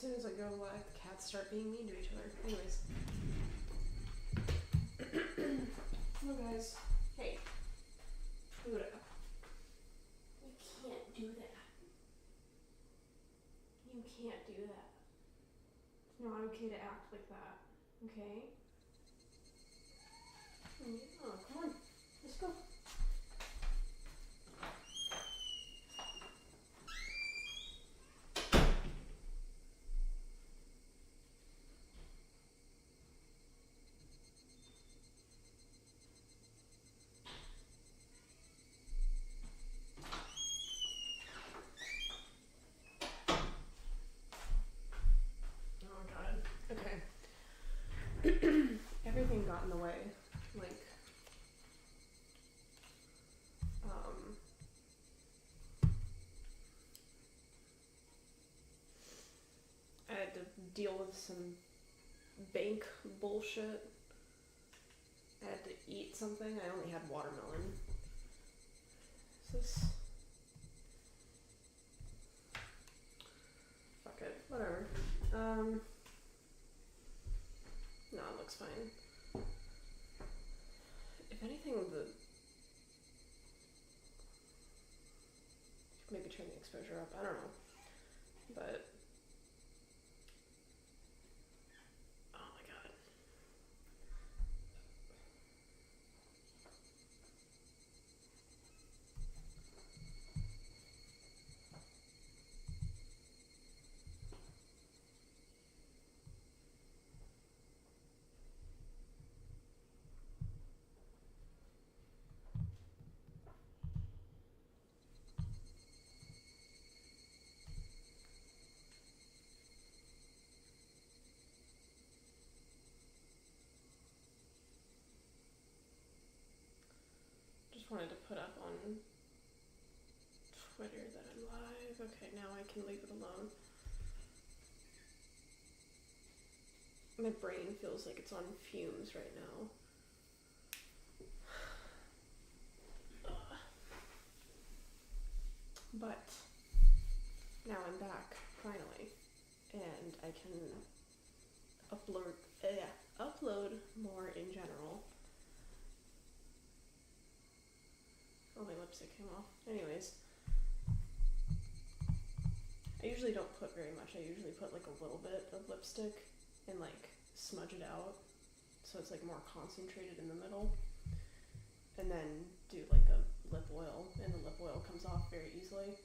soon as I go live, the cats start being mean to each other. Anyways. Hello guys. Hey. Buddha. You can't do that. You can't do that. It's not okay to act like that. Okay? Oh, come on. Let's go. Everything got in the way, like, I had to deal with some bank bullshit. I had to eat something. I only had watermelon. Is this? Fuck it, whatever. No, it looks fine. If anything, maybe turn the exposure up. I don't know, but oh my god. Wanted to put up on Twitter that I'm live. Okay, now I can leave it alone. My brain feels like it's on fumes right now. But now I'm back, finally, and I can upload more in general. Oh, my lipstick came off. Anyways, I usually don't put very much. I usually put like a little bit of lipstick and like smudge it out so it's like more concentrated in the middle, and then do like a lip oil, and the lip oil comes off very easily.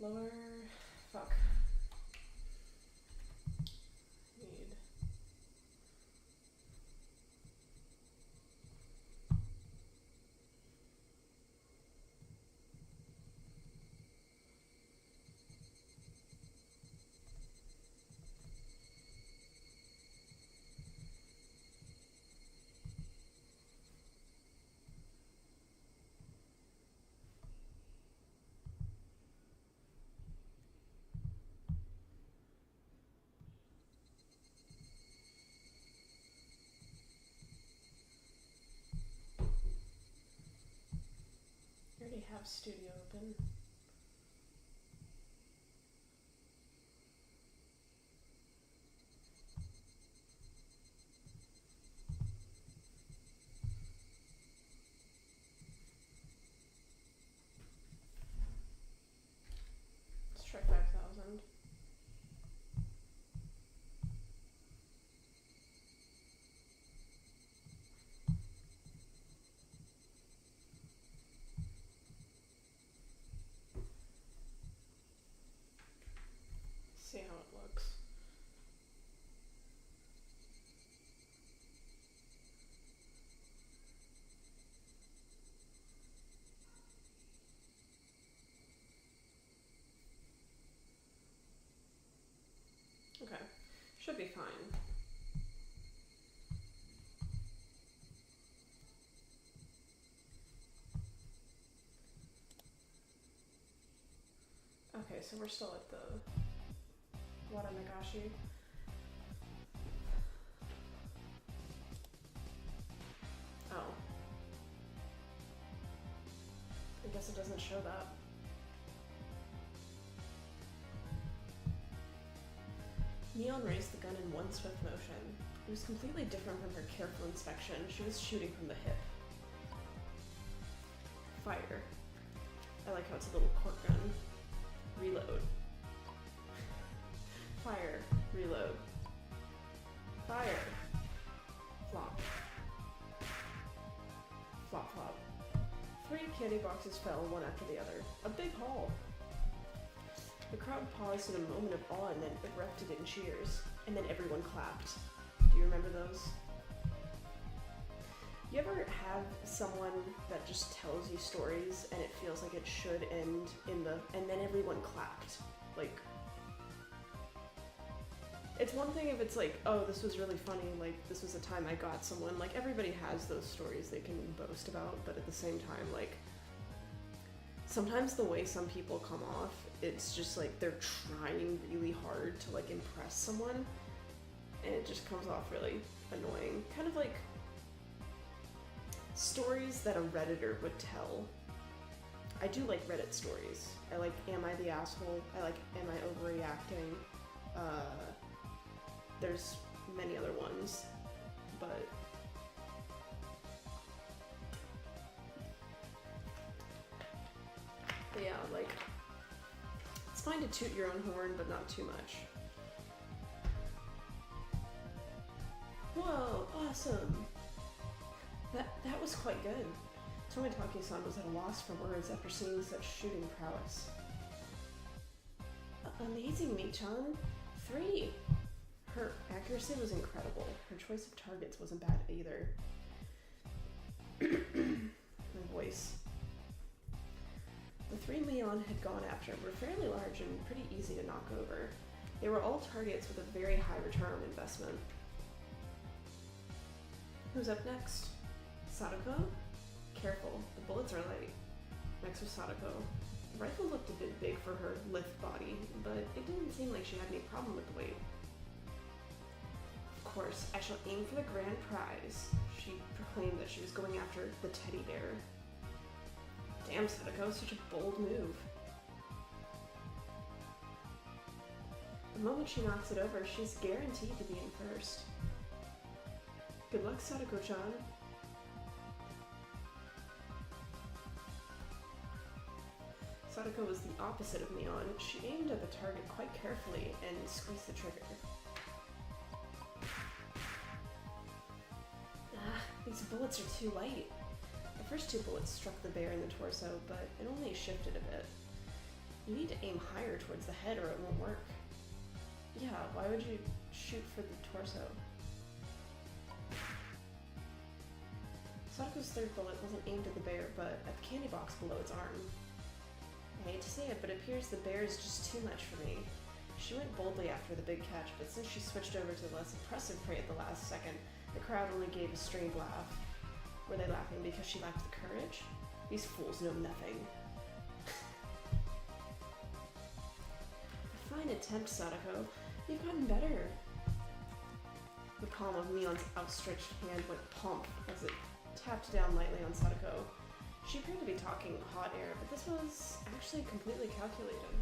Lower, fuck. Need. I already have Studio open. Let's try 5,000. See how it looks. Okay, should be fine. Okay, so we're still at the Higurashi. Oh. I guess it doesn't show that. Neon raised the gun in one swift motion. It was completely different from her careful inspection. She was shooting from the hip. Fire. I like how it's a little cork gun. Reload. Fire. Reload. Fire. Flop. Flop flop. 3 candy boxes fell one after the other. A big haul. The crowd paused in a moment of awe and then erupted in cheers. And then everyone clapped. Do you remember those? You ever have someone that just tells you stories and it feels like it should end in the... and then everyone clapped? Like... It's one thing if it's like, oh, this was really funny, like, this was the time I got someone. Like, everybody has those stories they can boast about, but at the same time, like... Sometimes the way some people come off, it's just like they're trying really hard to like impress someone, and it just comes off really annoying. Kind of like stories that a Redditor would tell. I do like Reddit stories. I like Am I the Asshole? I like Am I Overreacting? There's many other ones, but yeah, like, it's fine to toot your own horn, but not too much. Whoa, awesome! That was quite good. Tomitake-san was at a loss for words after seeing such shooting prowess. Amazing, Mi-chan! 3! Her accuracy was incredible. Her choice of targets wasn't bad either. My voice. The 3 Leon had gone after were fairly large and pretty easy to knock over. They were all targets with a very high return on investment. Who's up next? Sadako? Careful, the bullets are light. Next was Sadako. The rifle looked a bit big for her lithe body, but it didn't seem like she had any problem with the weight. Of course, I shall aim for the grand prize. She proclaimed that she was going after the teddy bear. Damn, Sadako, such a bold move. The moment she knocks it over, she's guaranteed to be in first. Good luck, Sadako-chan. Sadako was the opposite of Neon. She aimed at the target quite carefully and squeezed the trigger. Ah, these bullets are too light. The first 2 bullets struck the bear in the torso, but it only shifted a bit. You need to aim higher towards the head or it won't work. Yeah, why would you shoot for the torso? Sadako's 3rd bullet wasn't aimed at the bear, but at the candy box below its arm. I hate to say it, but it appears the bear is just too much for me. She went boldly after the big catch, but since she switched over to the less impressive prey at the last second, the crowd only gave a strained laugh. Were they laughing because she lacked the courage? These fools know nothing. A fine attempt, Sadako. You've gotten better. The palm of Neon's outstretched hand went plump as it tapped down lightly on Sadako. She appeared to be talking hot air, but this was actually completely calculated.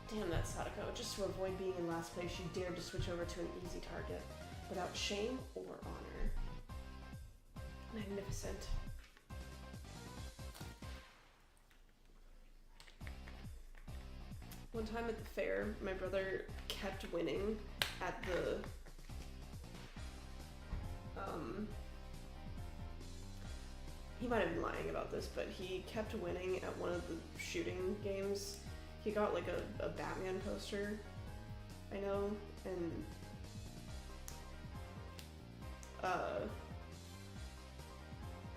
Damn that Sadako. Just to avoid being in last place, she dared to switch over to an easy target, without shame or honor. Magnificent. One time at the fair, my brother kept winning at the he might have been lying about this, but he kept winning at one of the shooting games. He got like a Batman poster, I know, and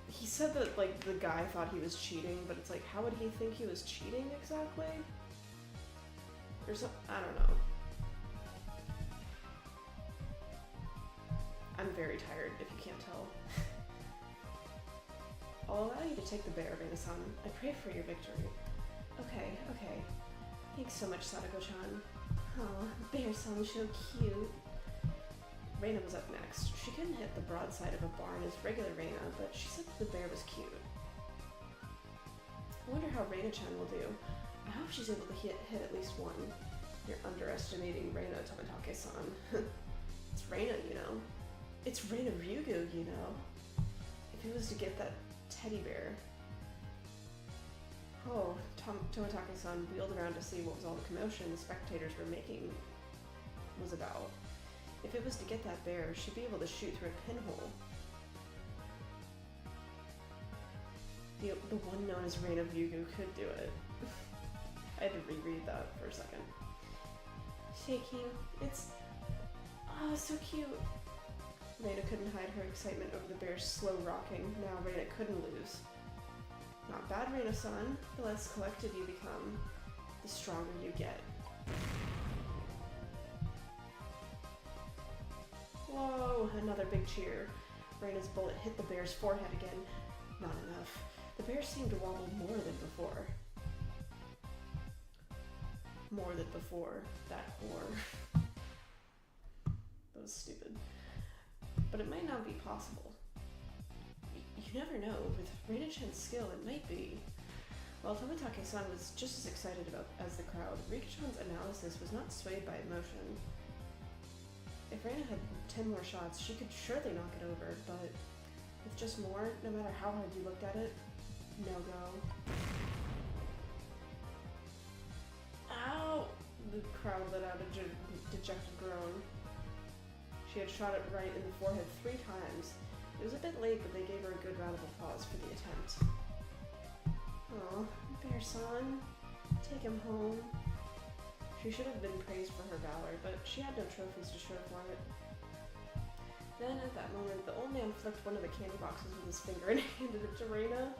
he said that like the guy thought he was cheating, but it's like, how would he think he was cheating exactly? Or some, I don't know. I'm very tired, if you can't tell. I'll allow you to take the bear, Reina-san. I pray for your victory. Okay. Thanks so much, Sadako-chan. Oh, bear sounds so cute. Reina was up next. She couldn't hit the broadside of a barn as regular Reina, but she said that the bear was cute. I wonder how Reina-chan will do. I hope she's able to hit at least one. You're underestimating Reina, Tomitake-san. It's Reina, you know. It's Reina Ryugu, you know. If it was to get that teddy bear. Oh, Tomitake-san wheeled around to see what was all the commotion the spectators were making was about. If it was to get that bear, she'd be able to shoot through a pinhole. The one known as Reina Ryugu could do it. I had to reread that for a second. Shaking, it's... oh, so cute. Reina couldn't hide her excitement over the bear's slow rocking. Now Reina couldn't lose. Not bad, Reina-san. The less collected you become, the stronger you get. Whoa, another big cheer. Reina's bullet hit the bear's forehead again. Not enough. The bear seemed to wobble more than before. More than before. That whore. That was stupid. But it might not be possible. You never know. With Reina-chan's skill, it might be. While Tomitake-san was just as excited as the crowd, Rika-chan's analysis was not swayed by emotion. If Reina had 10 more shots, she could surely knock it over, but with just more, no matter how hard you looked at it, no go. Ow! The crowd let out a dejected groan. She had shot it right in the forehead 3 times. It was a bit late, but they gave her a good round of applause for the attempt. Oh, Bear-san, take him home. She should have been praised for her valor, but she had no trophies to show for it. Then, at that moment, the old man flicked one of the candy boxes with his finger and handed it to Reina.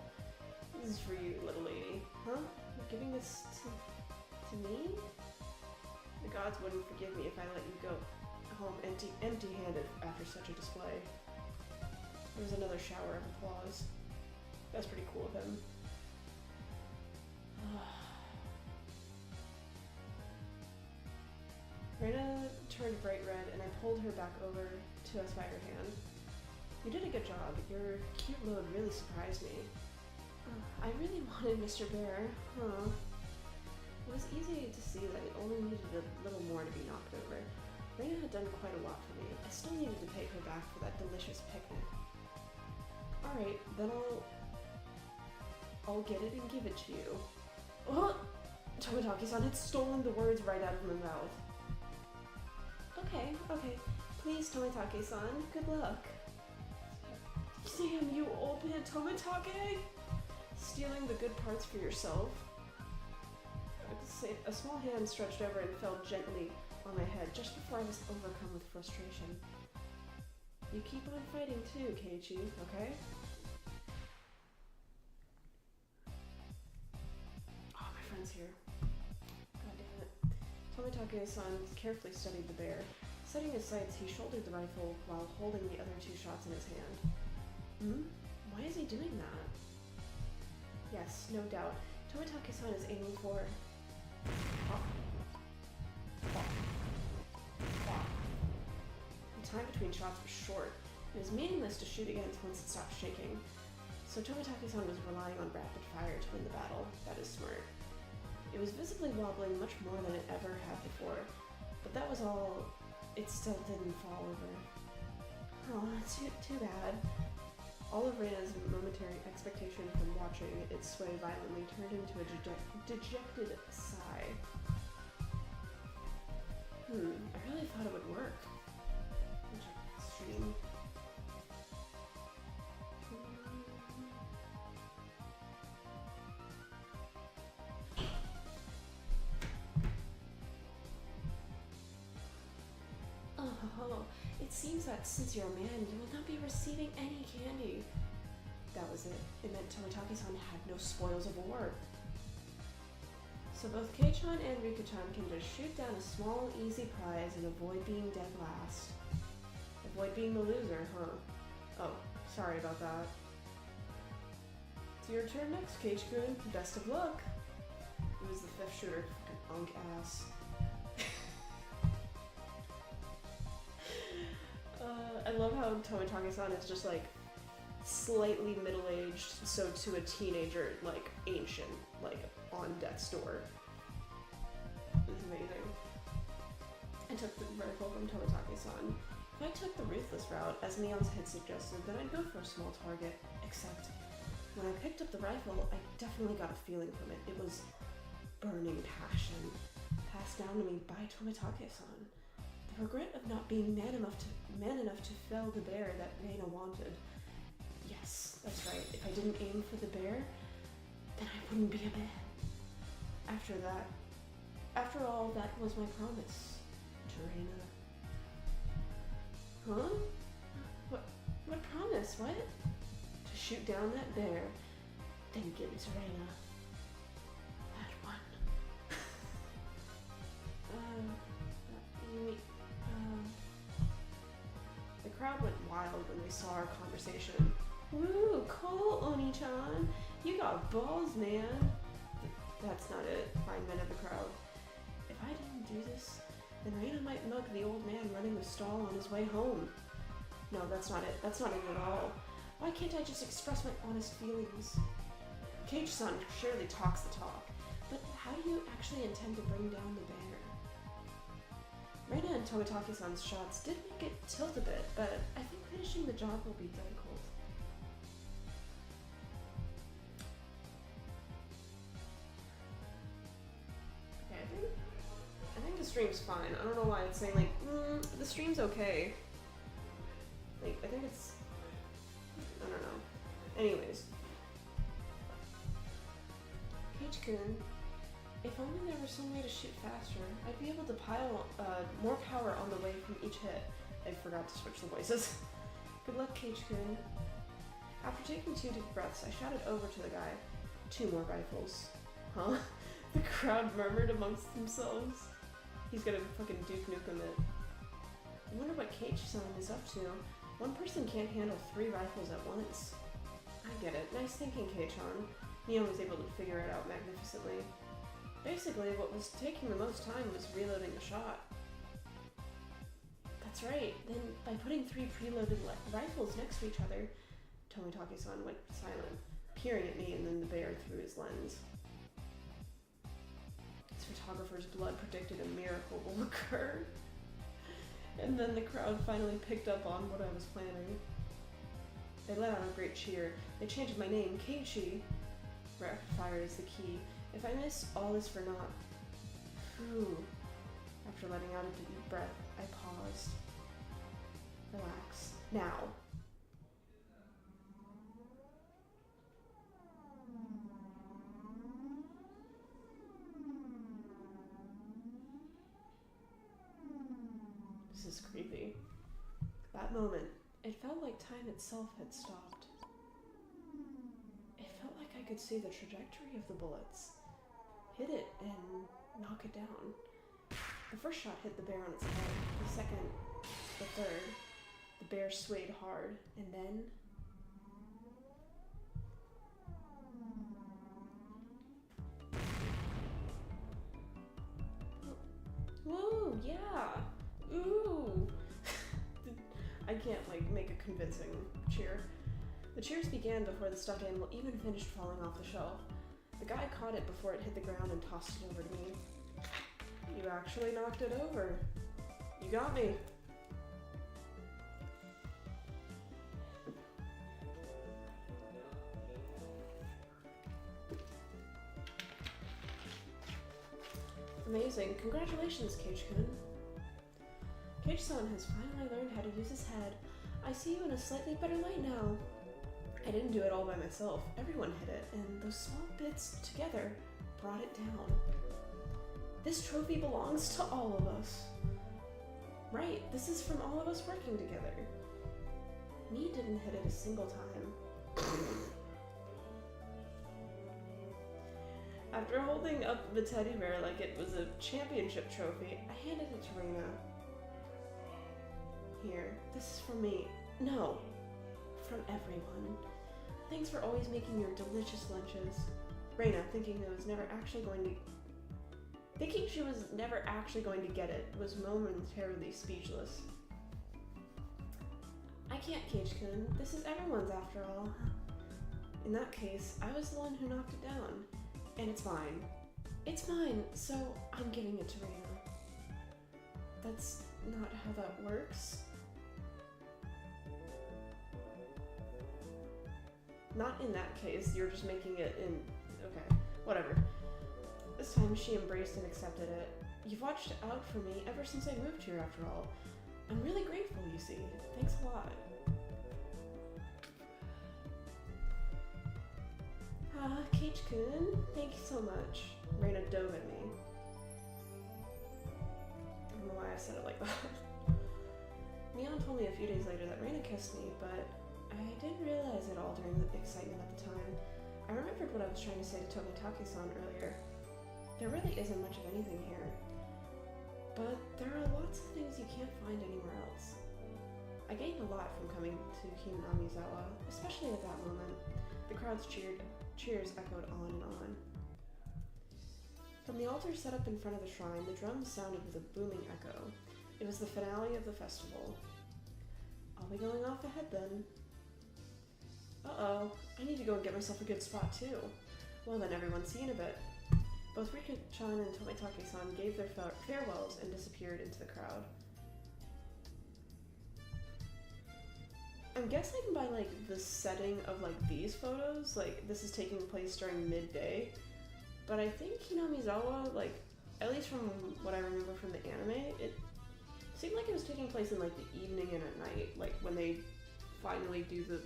This is for you, little lady. Huh? You're giving this to me? The gods wouldn't forgive me if I let you go home empty-handed after such a display. There was another shower of applause. That's pretty cool of him. Reina turned bright red, and I pulled her back over to us by her hand. You did a good job. Your cute load really surprised me. I really wanted Mr. Bear, huh? It was easy to see that it only needed a little more to be knocked over. Reina had done quite a lot for me. I still needed to pay her back for that delicious picnic. Alright, then I'll get it and give it to you. Oh! Tomitake-san had stolen the words right out of my mouth. Okay. Please, Tomitake-san, good luck. Damn, you old man Tomitake! Stealing the good parts for yourself? A small hand stretched over and fell gently on my head just before I was overcome with frustration. You keep on fighting too, Keiichi, okay? Oh, my friend's here. God damn it. Tomitake-san carefully studied the bear. Setting his sights, he shouldered the rifle while holding the other 2 shots in his hand. Why is he doing that? Yes, no doubt. Tomitake-san is aiming for... The time between shots was short. It was meaningless to shoot again once it stopped shaking. So Tomitake-san was relying on rapid fire to win the battle. That is smart. It was visibly wobbling much more than it ever had before. But that was all. It still didn't fall over. Oh, too bad. All of Reina's momentary expectation from watching it sway violently turned into a dejected sigh. I really thought it would work. Stream. Oh, it seems that since you're a man, you will not be receiving any candy. That was it. It meant Tomitake-san had no spoils of war. So both Kei-chan and Rika-chan can just shoot down a small, easy prize and avoid being dead last. Avoid being the loser, huh? Oh, sorry about that. It's your turn next, Keiichi-kun. Best of luck! It was the 5th shooter, fucking unk ass. I love how Tomitake-san is just like slightly middle-aged, so to a teenager, like ancient, like on death's door. It's amazing. I took the rifle from Tomitake-san. If I took the ruthless route, as Neon's had suggested, then I'd go for a small target. Except, when I picked up the rifle, I definitely got a feeling from it. It was burning passion, passed down to me by Tomitake-san. The regret of not being man enough to fell the bear that Reina wanted. Yes, that's right. If I didn't aim for the bear, then I wouldn't be a man. After all, that was my promise to Reina. Huh? What promise? What? To shoot down that bear, then give it to Reina. That one. The crowd went wild when they saw our conversation. Woo, cool, Oni-chan. You got balls, man. That's not it, fine men of the crowd. If I didn't do this, then Reina might mug the old man running the stall on his way home. No, that's not it. That's not it at all. Why can't I just express my honest feelings? Cage-san surely talks the talk, but how do you actually intend to bring down the bear? Reina and Tomitake-san's shots did make it tilt a bit, but I think finishing the job will be difficult. Okay, I think the stream's fine. I don't know why it's saying like, the stream's okay. Like, I think it's, I don't know. Anyways. Cage-kun, if only there were some way to shoot faster, I'd be able to pile more power on the way from each hit. I forgot to switch the voices. Good luck, Cage-kun. After taking 2 deep breaths, I shouted over to the guy. 2 more rifles. Huh? The crowd murmured amongst themselves. He's gonna fucking Duke Nukem it. I wonder what Cage-san is up to. One person can't handle 3 rifles at once. I get it. Nice thinking, Kei-chan. Neo was able to figure it out magnificently. Basically, what was taking the most time was reloading the shot. That's right. Then, by putting 3 preloaded rifles next to each other, Tomitake-san went silent, peering at me and then the bear through his lens. His photographer's blood predicted a miracle will occur. And then the crowd finally picked up on what I was planning. They let out a great cheer. They chanted my name, Keiichi. Rapid fire is the key. If I miss, all is for naught. Phew. After letting out a deep breath, I paused. Relax. Now. This is creepy. That moment, it felt like time itself had stopped. It felt like I could see the trajectory of the bullets. Hit it and knock it down. The first shot hit the bear on its head. The second, the third. The bear swayed hard, and then... Woo, yeah! Ooh! I can't, make a convincing cheer. The cheers began before the stuffed animal even finished falling off the shelf. The guy caught it before it hit the ground and tossed it over to me. You actually knocked it over. You got me. Amazing. Congratulations, Cage-kun. Cage-san has finally learned how to use his head. I see you in a slightly better light now. I didn't do it all by myself. Everyone hit it, and those small bits together brought it down. This trophy belongs to all of us. Right, this is from all of us working together. Me didn't hit it a single time. After holding up the teddy bear like it was a championship trophy, I handed it to Reina. Here, this is from me. No, from everyone. Thanks for always making your delicious lunches. Reina, thinking she was never actually going to get it, was momentarily speechless. I can't, Cage-kun. This is everyone's after all. In that case, I was the one who knocked it down. And it's mine. It's mine, so I'm giving it to Reina. that's not how that works. Not in that case, you're just making it in... Okay, whatever. This time she embraced and accepted it. You've watched out for me ever since I moved here, after all. I'm really grateful, you see. Thanks a lot. Ah, Keiichi-kun, thank you so much. Reina dove at me. I don't know why I said it like that. Mion told me a few days later that Reina kissed me, but I didn't realize it all during the excitement at the time. I remembered what I was trying to say to Tomitake-san earlier. There really isn't much of anything here. But there are lots of things you can't find anywhere else. I gained a lot from coming to Hinamizawa, especially at that moment. The crowd's cheers echoed on and on. From the altar set up in front of the shrine, the drums sounded with a booming echo. It was the finale of the festival. I'll be going off ahead then. Uh-oh, I need to go and get myself a good spot too. Well then, everyone, see you in a bit. Both Rika-chan and Tomitake-san gave their farewells and disappeared into the crowd. I'm guessing by like the setting of like these photos, like this is taking place during midday, but I think Hinamizawa, like at least from what I remember from the anime, it seemed like it was taking place in like the evening and at night, like when they finally do the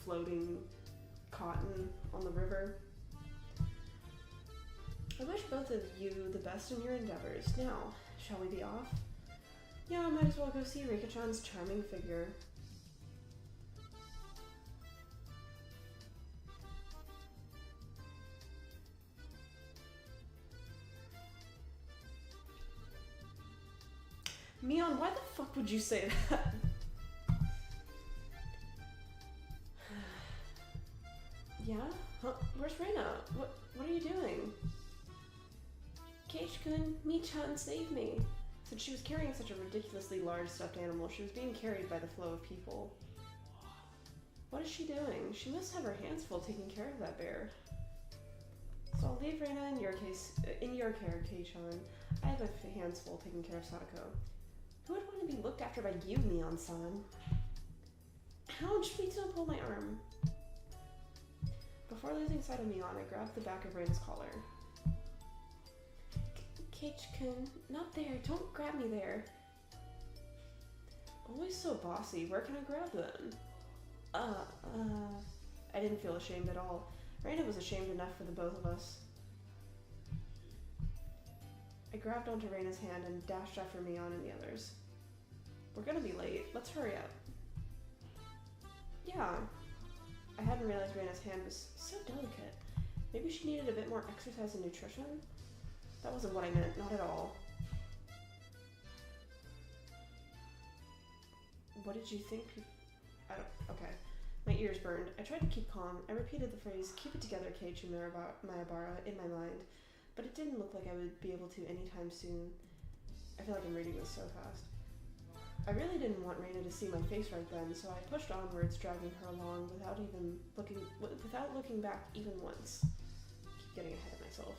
floating cotton on the river. I wish both of you the best in your endeavors. Now, shall we be off? Yeah, I might as well go see Rika-chan's charming figure. Mion, why the fuck would you say that? Yeah? Huh? Where's Reina? What are you doing? Keiichi-kun, Mi-chan saved me. Since she was carrying such a ridiculously large stuffed animal, she was being carried by the flow of people. What is she doing? She must have her hands full taking care of that bear. So I'll leave Reina in your care, Kei-chan. I have a hands full taking care of Sadako. Who would want to be looked after by you, Mion-san? Ouch, please don't pull my arm. Before losing sight of Mion, I grabbed the back of Reina's collar. Keiichi-kun, not there. Don't grab me there. Always so bossy. Where can I grab then? I didn't feel ashamed at all. Reina was ashamed enough for the both of us. I grabbed onto Reina's hand and dashed after Mion and the others. We're gonna be late. Let's hurry up. Yeah. I hadn't realized Reina's hand was so delicate. Maybe she needed a bit more exercise and nutrition? That wasn't what I meant, not at all. What did you think? Okay. My ears burned. I tried to keep calm. I repeated the phrase, "Keep it together, Keiichi Mayabara," in my mind, but it didn't look like I would be able to anytime soon. I feel like I'm reading this so fast. I really didn't want Reina to see my face right then, so I pushed onwards, dragging her along without looking back even once. Keep getting ahead of myself.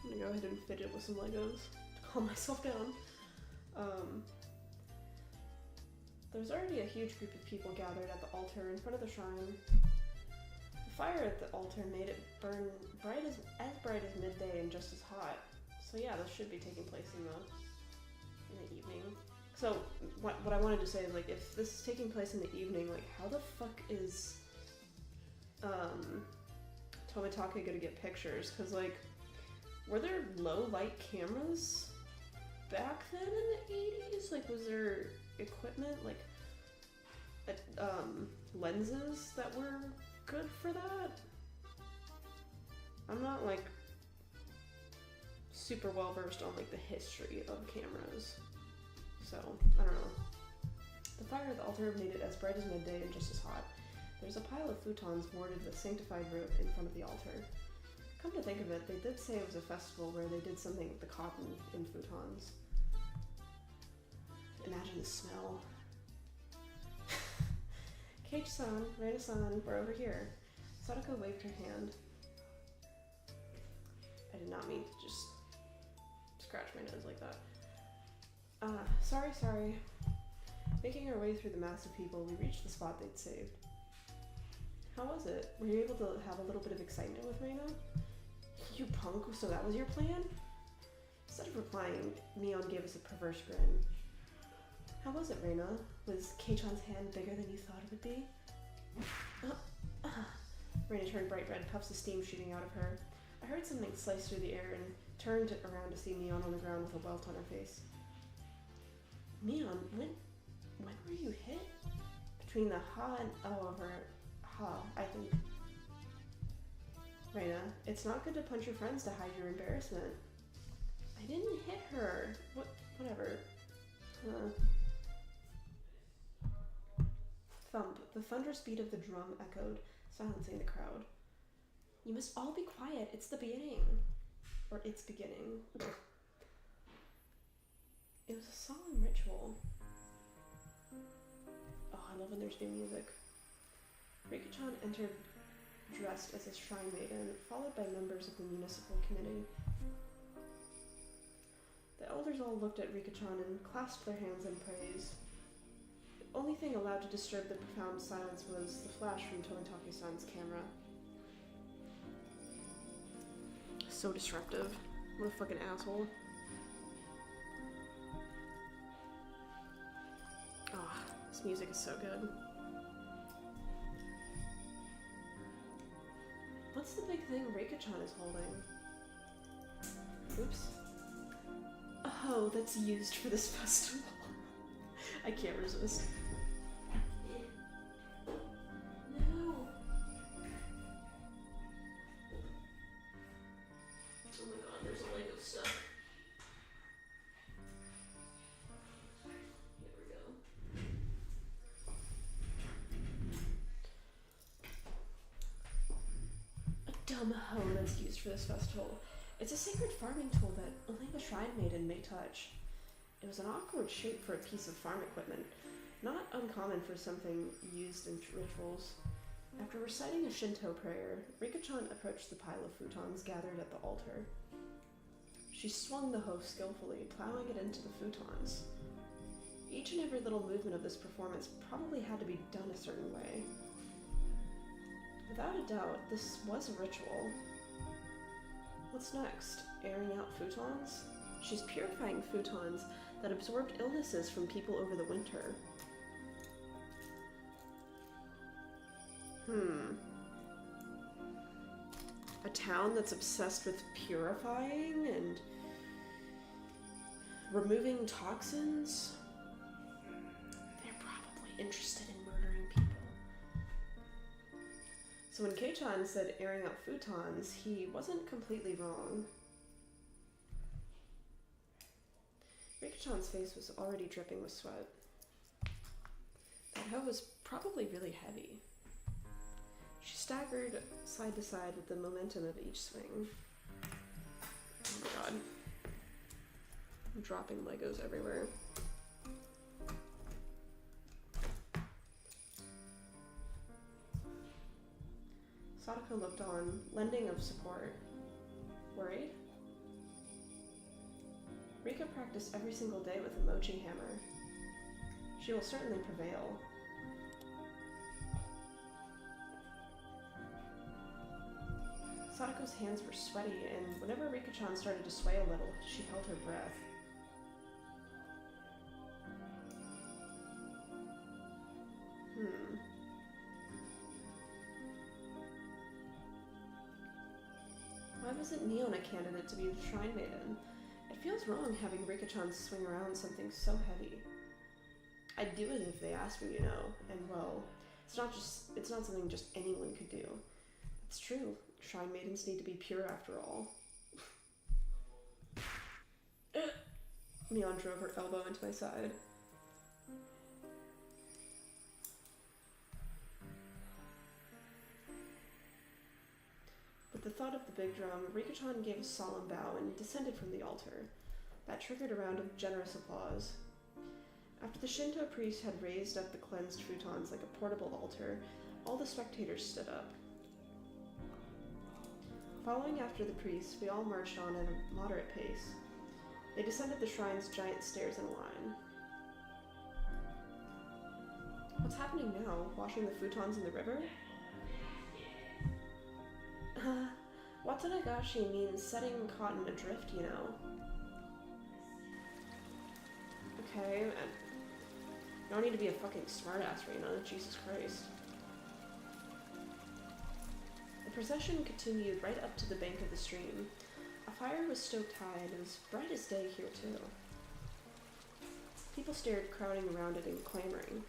I'm gonna go ahead and fidget with some Legos to calm myself down. There's already a huge group of people gathered at the altar in front of the shrine. The fire at the altar made it burn as bright as midday and just as hot. So yeah, this should be taking place in the evening. So what I wanted to say is, like, if this is taking place in the evening, like, how the fuck is Tomitake gonna get pictures? Because, like, were there low light cameras back then in the 80s? Like, was there equipment, like, lenses that were good for that? I'm not, like, super well versed on, like, the history of cameras, so I don't know. The fire at the altar made it as bright as midday and just as hot. There's a pile of futons boarded with sanctified rope in front of the altar. Come to think of it, they did say it was a festival where they did something with the cotton in futons. Imagine the smell. Keiichi-san, Reina-san, we're over here. Sadako waved her hand. I did not mean to just scratch my nose like that. Sorry. Making our way through the mass of people, we reached the spot they'd saved. How was it? Were you able to have a little bit of excitement with Reina? You punk, so that was your plan? Instead of replying, Neon gave us a perverse grin. How was it, Reina? Was Kei-chan's hand bigger than you thought it would be? Reina turned bright red, puffs of steam shooting out of her. I heard something slice through the air and turned around to see Neon on the ground with a welt on her face. Neon, when were you hit? Between the ha and o of her ha, I think. Reina, it's not good to punch your friends to hide your embarrassment. I didn't hit her. Whatever. Thump. The thunderous beat of the drum echoed, silencing the crowd. You must all be quiet. It's the beginning. Or it's beginning. It was a solemn ritual. Oh, I love when there's new music. Rika-chan entered dressed as a shrine maiden, followed by members of the municipal committee. The elders all looked at Rika-chan and clasped their hands in praise. The only thing allowed to disturb the profound silence was the flash from Tomitake-san's camera. So disruptive. What a fucking asshole. Ah, this music is so good. What's the big thing Rika-chan is holding? Oops. Oh, that's used for this festival. I can't resist. No. Oh my god, there's a Lego stuck. Here we go. A dumb hoe that's used for this festival. It's a sacred farming tool that only the shrine maiden may touch. It was an awkward shape for a piece of farm equipment, not uncommon for something used in rituals. After reciting a Shinto prayer, Rika-chan approached the pile of futons gathered at the altar. She swung the hoe skillfully, plowing it into the futons. Each and every little movement of this performance probably had to be done a certain way. Without a doubt, this was a ritual. What's next? Airing out futons? She's purifying futons that absorbed illnesses from people over the winter. A town that's obsessed with purifying and removing toxins? They're probably interested in murdering people. So when Kei-chan said airing out futons, he wasn't completely wrong. Rika-chan's face was already dripping with sweat. That hoe was probably really heavy. She staggered side to side with the momentum of each swing. Oh my god. I'm dropping Legos everywhere. Sadako looked on, lending of support. Worried? Rika practiced every single day with a mochi hammer. She will certainly prevail. Sadako's hands were sweaty, and whenever Rika-chan started to sway a little, she held her breath. Why wasn't Neon a candidate to be the Shrine Maiden? It feels wrong having Rika-chan swing around something so heavy. I'd do it if they asked me, you know, and well, it's not something just anyone could do. It's true. Shrine maidens need to be pure after all. Neon drove her elbow into my side. With the thought of the big drum, Rika-chan gave a solemn bow and descended from the altar. That triggered a round of generous applause. After the Shinto priest had raised up the cleansed futons like a portable altar, all the spectators stood up. Following after the priest, we all marched on at a moderate pace. They descended the shrine's giant stairs in a line. What's happening now? Washing the futons in the river? Watanagashi means setting cotton adrift, you know. Okay, and you don't need to be a fucking smartass, Reina. Jesus Christ. The procession continued right up to the bank of the stream. A fire was stoked high, and it was bright as day here, too. People stared, crowding around it and clamoring.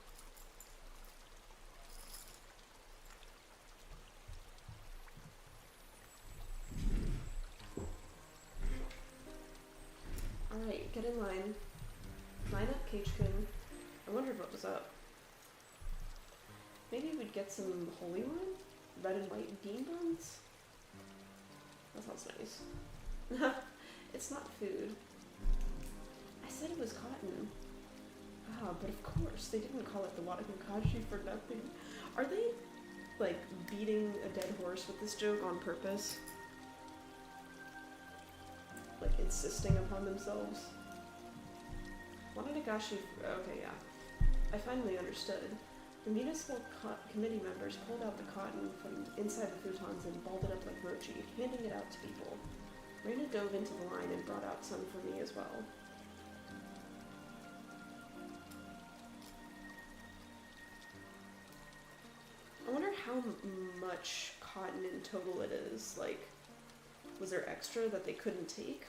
Alright, get in line. Line up, Keiichi-kun. I wondered what was up. Maybe we'd get some holy wine? Red and white bean buns? That sounds nice. It's not food. I said it was cotton. Ah, but of course, they didn't call it the Watanagashi for nothing. Are they, like, beating a dead horse with this joke on purpose? Like, insisting upon themselves? Watanagashi, okay, yeah. I finally understood. The municipal committee members pulled out the cotton from inside the futons and balled it up like mochi, handing it out to people. Reina dove into the line and brought out some for me as well. I wonder how much cotton in total it is. Like, was there extra that they couldn't take?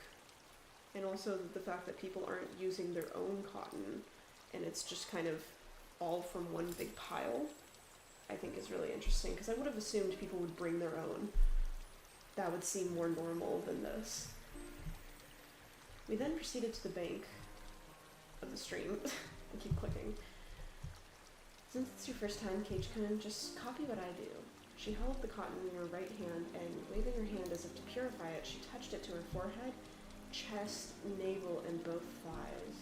And also the fact that people aren't using their own cotton and it's just kind of all from one big pile, I think is really interesting, because I would have assumed people would bring their own. That would seem more normal than this. We then proceeded to the bank of the stream. I keep clicking. Since it's your first time, Keiichi-kun, just copy what I do. She held the cotton in her right hand and, waving her hand as if to purify it, she touched it to her forehead, chest, navel, and both thighs.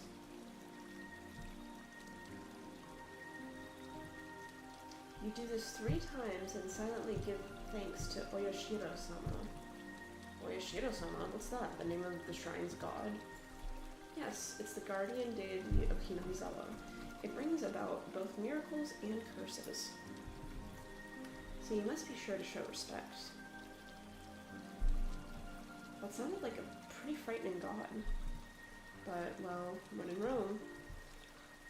You do this 3 times and silently give thanks to Oyashiro-sama. Oyashiro-sama? What's that? The name of the shrine's god? Yes, it's the guardian deity of Hinamizawa. It brings about both miracles and curses. So you must be sure to show respect. That sounded like a pretty frightening god. But, well, when in Rome,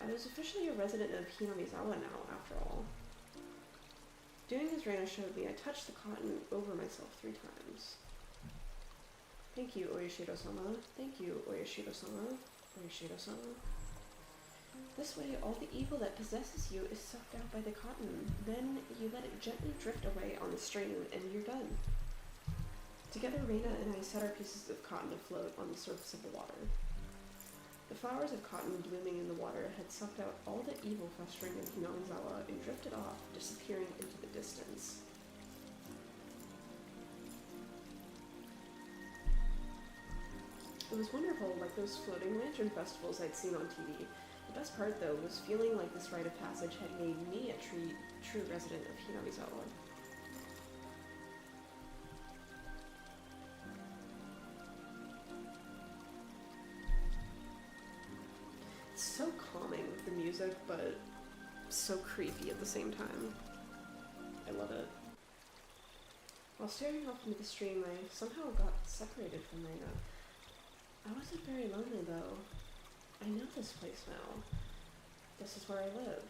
I was officially a resident of Hinamizawa now, after all. Doing as Reina showed me, I touched the cotton over myself 3 times. Thank you, Oyashiro-sama. Thank you, Oyashiro-sama. Oyashiro-sama. This way, all the evil that possesses you is sucked out by the cotton. Then you let it gently drift away on the stream, and you're done. Together, Reina and I set our pieces of cotton afloat on the surface of the water. The flowers of cotton blooming in the water had sucked out all the evil festering in Hinamizawa and drifted off, disappearing into the distance. It was wonderful, like those floating lantern festivals I'd seen on TV. The best part, though, was feeling like this rite of passage had made me a true resident of Hinamizawa. It's so calming with the music, but so creepy at the same time. I love it. While staring off into the stream, I somehow got separated from Reina. I wasn't very lonely, though. I know this place now. This is where I live.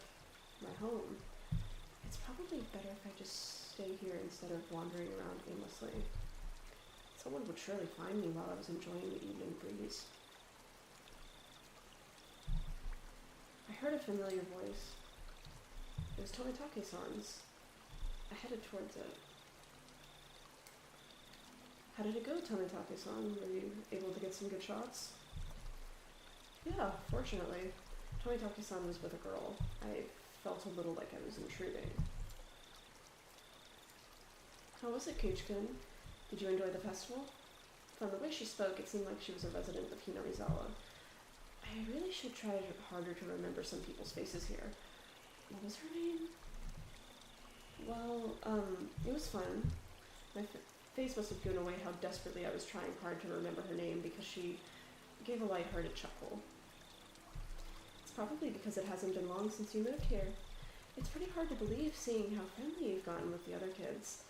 My home. It's probably better if I just stay here instead of wandering around aimlessly. Someone would surely find me while I was enjoying the evening breeze. I heard a familiar voice. It was Tomitake-san's. I headed towards it. How did it go, Tomitake-san? Were you able to get some good shots? Yeah, fortunately. Tomitake-san was with a girl. I felt a little like I was intruding. How was it, Keiichi-kun? Did you enjoy the festival? From the way she spoke, it seemed like she was a resident of Hinamizawa. I really should try harder to remember some people's faces here. What was her name? Well, it was fun. My face must have given away how desperately I was trying hard to remember her name, because she gave a lighthearted chuckle. It's probably because it hasn't been long since you moved here. It's pretty hard to believe seeing how friendly you've gotten with the other kids.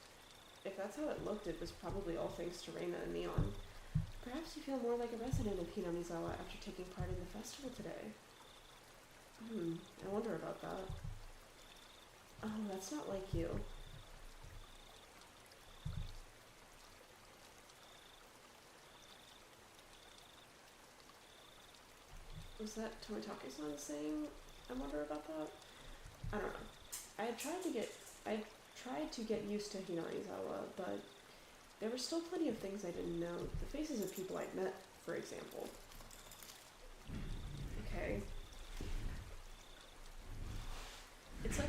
If that's how it looked, it was probably all thanks to Reina and Neon. Perhaps you feel more like a resident of Hinamizawa after taking part in the festival today. I wonder about that. Oh, that's not like you. Was that Tomitake-san saying I wonder about that? I don't know. I tried to get used to Hinamizawa, but there were still plenty of things I didn't know. The faces of people I'd met, for example. Okay. It's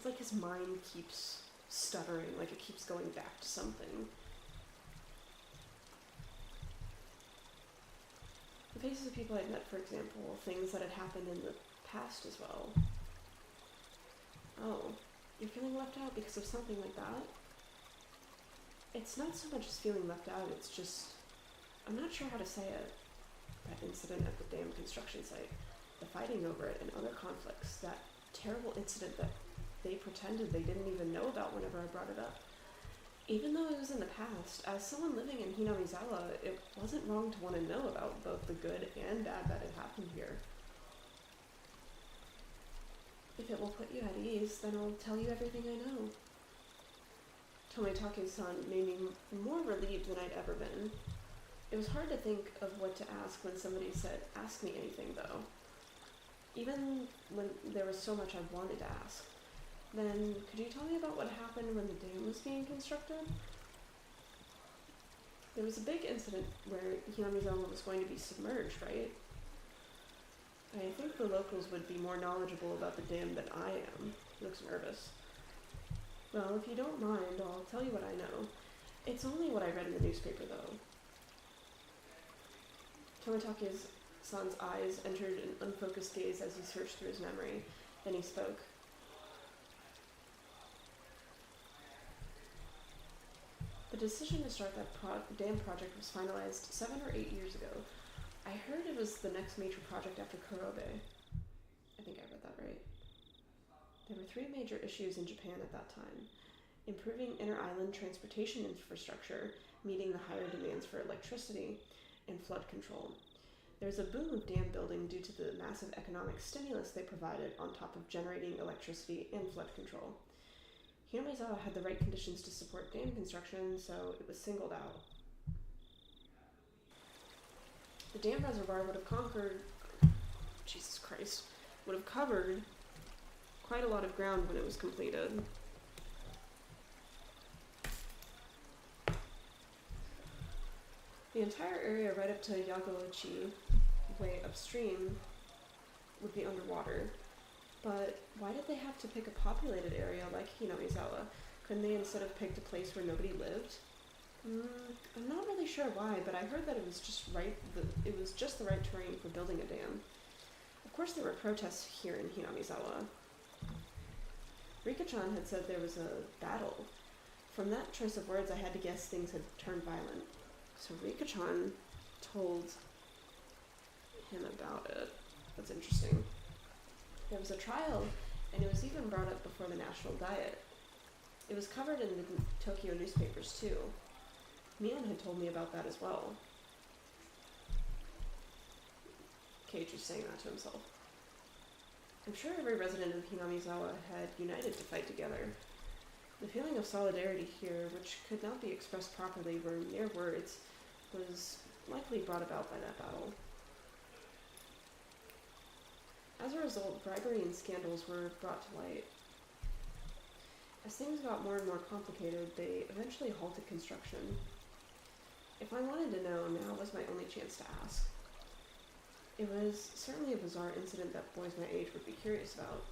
like his mind keeps stuttering, like it keeps going back to something. The faces of people I'd met, for example, things that had happened in the past as well. Oh, you're feeling left out because of something like that? It's not so much as feeling left out, it's just, I'm not sure how to say it. That incident at the dam construction site, the fighting over it and other conflicts, that terrible incident that they pretended they didn't even know about whenever I brought it up. Even though it was in the past, as someone living in Hinamizawa, it wasn't wrong to want to know about both the good and bad that had happened here. If it will put you at ease, then I'll tell you everything I know. Tomitake-san made me more relieved than I'd ever been. It was hard to think of what to ask when somebody said, "Ask me anything," though. Even when there was so much I wanted to ask. Then, could you tell me about what happened when the dam was being constructed? There was a big incident where Hinamizawa was going to be submerged, right? I think the locals would be more knowledgeable about the dam than I am. He looks nervous. Well, if you don't mind, I'll tell you what I know. It's only what I read in the newspaper, though. Tomitake's-san's eyes entered an unfocused gaze as he searched through his memory. Then he spoke. The decision to start that dam project was finalized 7 or 8 years ago. I heard it was the next major project after Kurobe. I think I read that right. There were 3 major issues in Japan at that time. Improving inter-island transportation infrastructure, meeting the higher demands for electricity, and flood control. There was a boom of dam building due to the massive economic stimulus they provided on top of generating electricity and flood control. Hinamizawa had the right conditions to support dam construction, so it was singled out. The dam reservoir would have covered quite a lot of ground when it was completed. The entire area right up to Yagouchi, way upstream, would be underwater. But why did they have to pick a populated area like Hinamizawa? Couldn't they instead have picked a place where nobody lived? I'm not really sure why, but I heard that it was just the right terrain for building a dam. Of course there were protests here in Hinamizawa. Rika-chan had said there was a battle. From that choice of words, I had to guess things had turned violent. So Rika-chan told him about it. That's interesting. There was a trial, and it was even brought up before the National Diet. It was covered in the Tokyo newspapers, too. Neon had told me about that as well. Keiichi's saying that to himself. I'm sure every resident of Hinamizawa had united to fight together. The feeling of solidarity here, which could not be expressed properly were mere words, was likely brought about by that battle. As a result, bribery and scandals were brought to light. As things got more and more complicated, they eventually halted construction. If I wanted to know, now was my only chance to ask. It was certainly a bizarre incident that boys my age would be curious about.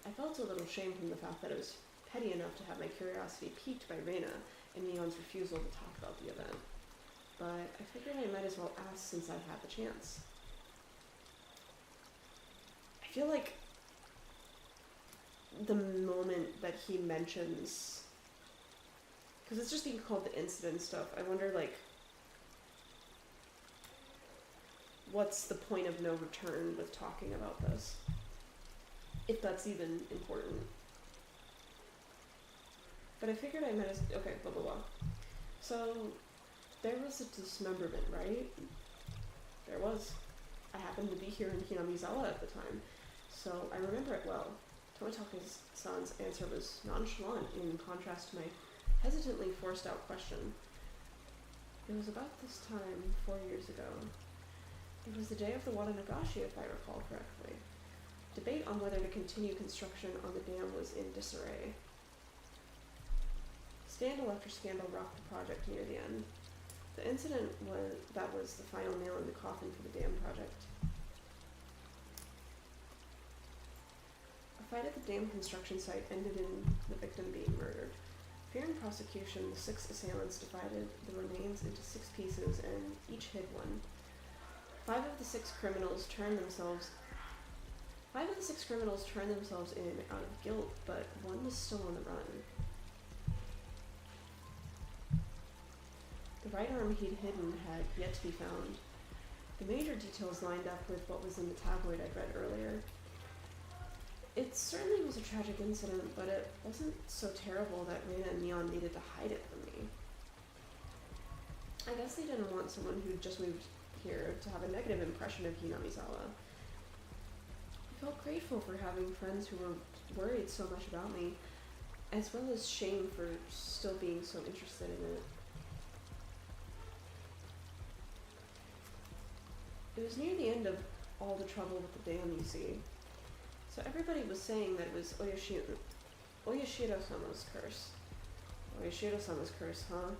I felt a little shame from the fact that it was petty enough to have my curiosity piqued by Reina and Neon's refusal to talk about the event. But I figured I might as well ask since I had the chance. I feel like the moment that he mentions, because it's just being called the incident stuff, I wonder, like, what's the point of no return with talking about this? If that's even important. But I figured I might as... Okay, blah, blah, blah. So, there was a dismemberment, right? There was. I happened to be here in Hinamizawa at the time, so I remember it well. Tomitake's-san's answer was nonchalant in contrast to my hesitantly forced-out question. It was about this time, 4 years ago. It was the day of the Wadanagashi, if I recall correctly. Debate on whether to continue construction on the dam was in disarray. Scandal after scandal rocked the project near the end. The incident was the final nail in the coffin for the dam project. A fight at the dam construction site ended in the victim being murdered. Fearing prosecution, the 6 assailants divided the remains into 6 pieces and each hid one. 5 of the 6 criminals turned themselves in out of guilt, but one was still on the run. The right arm he'd hidden had yet to be found. The major details lined up with what was in the tabloid I'd read earlier. It certainly was a tragic incident, but it wasn't so terrible that Reina and Neon needed to hide it from me. I guess they didn't want someone who'd just moved here to have a negative impression of Hinamizawa. I felt grateful for having friends who were worried so much about me, as well as shame for still being so interested in it. It was near the end of all the trouble with the dam, you see. So everybody was saying that it was Oyashiro-sama's curse. Oyashiro-sama's curse, huh?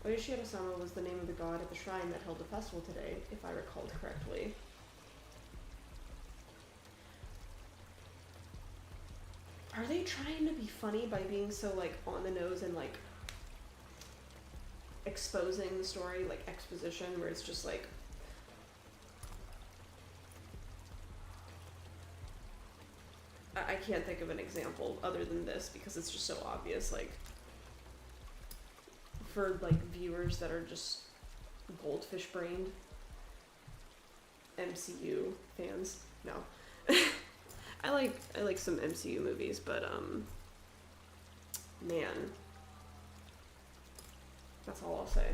Oyashiro-sama was the name of the god at the shrine that held the festival today, if I recalled correctly. Are they trying to be funny by being so, like, on the nose and, like, exposing the story, like, exposition, where it's just, like, I can't think of an example other than this because it's just so obvious, like, for, like, viewers that are just goldfish-brained MCU fans. No. I like some MCU movies, but, man. That's all I'll say.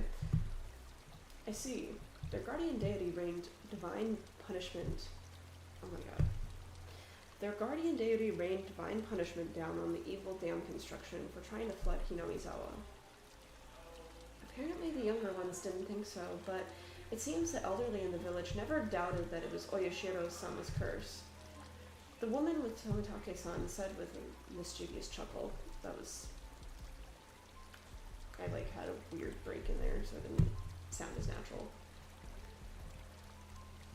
I see. Their guardian deity rained divine punishment. Oh my god. Their guardian deity rained divine punishment down on the evil dam construction for trying to flood Hinamizawa. Apparently the younger ones didn't think so, but it seems the elderly in the village never doubted that it was Oyashiro-sama's curse. The woman with Tomitake-san said with a mischievous chuckle. That was... I, like, had a weird break in there, so it didn't sound as natural.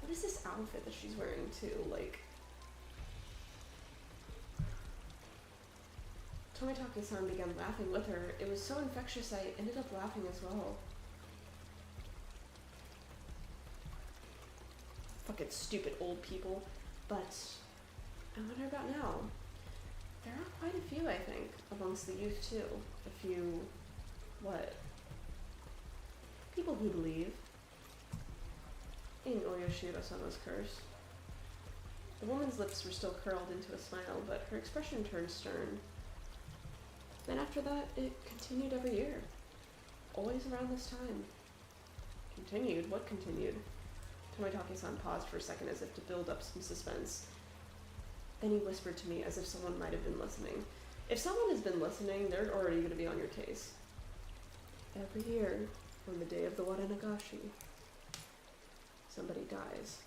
What is this outfit that she's wearing, too? Like... Tomitake-san began laughing with her. It was so infectious I ended up laughing as well. Fucking stupid old people. But I wonder about now. There are quite a few, I think, amongst the youth too. A few... what? People who believe in Oyashiro-sama's curse. The woman's lips were still curled into a smile, but her expression turned stern. Then after that, it continued every year. Always around this time. Continued? What continued? Tomitake-san paused for a second as if to build up some suspense. Then he whispered to me as if someone might have been listening. If someone has been listening, they're already going to be on your case. Every year, on the day of the Wadanagashi, somebody dies.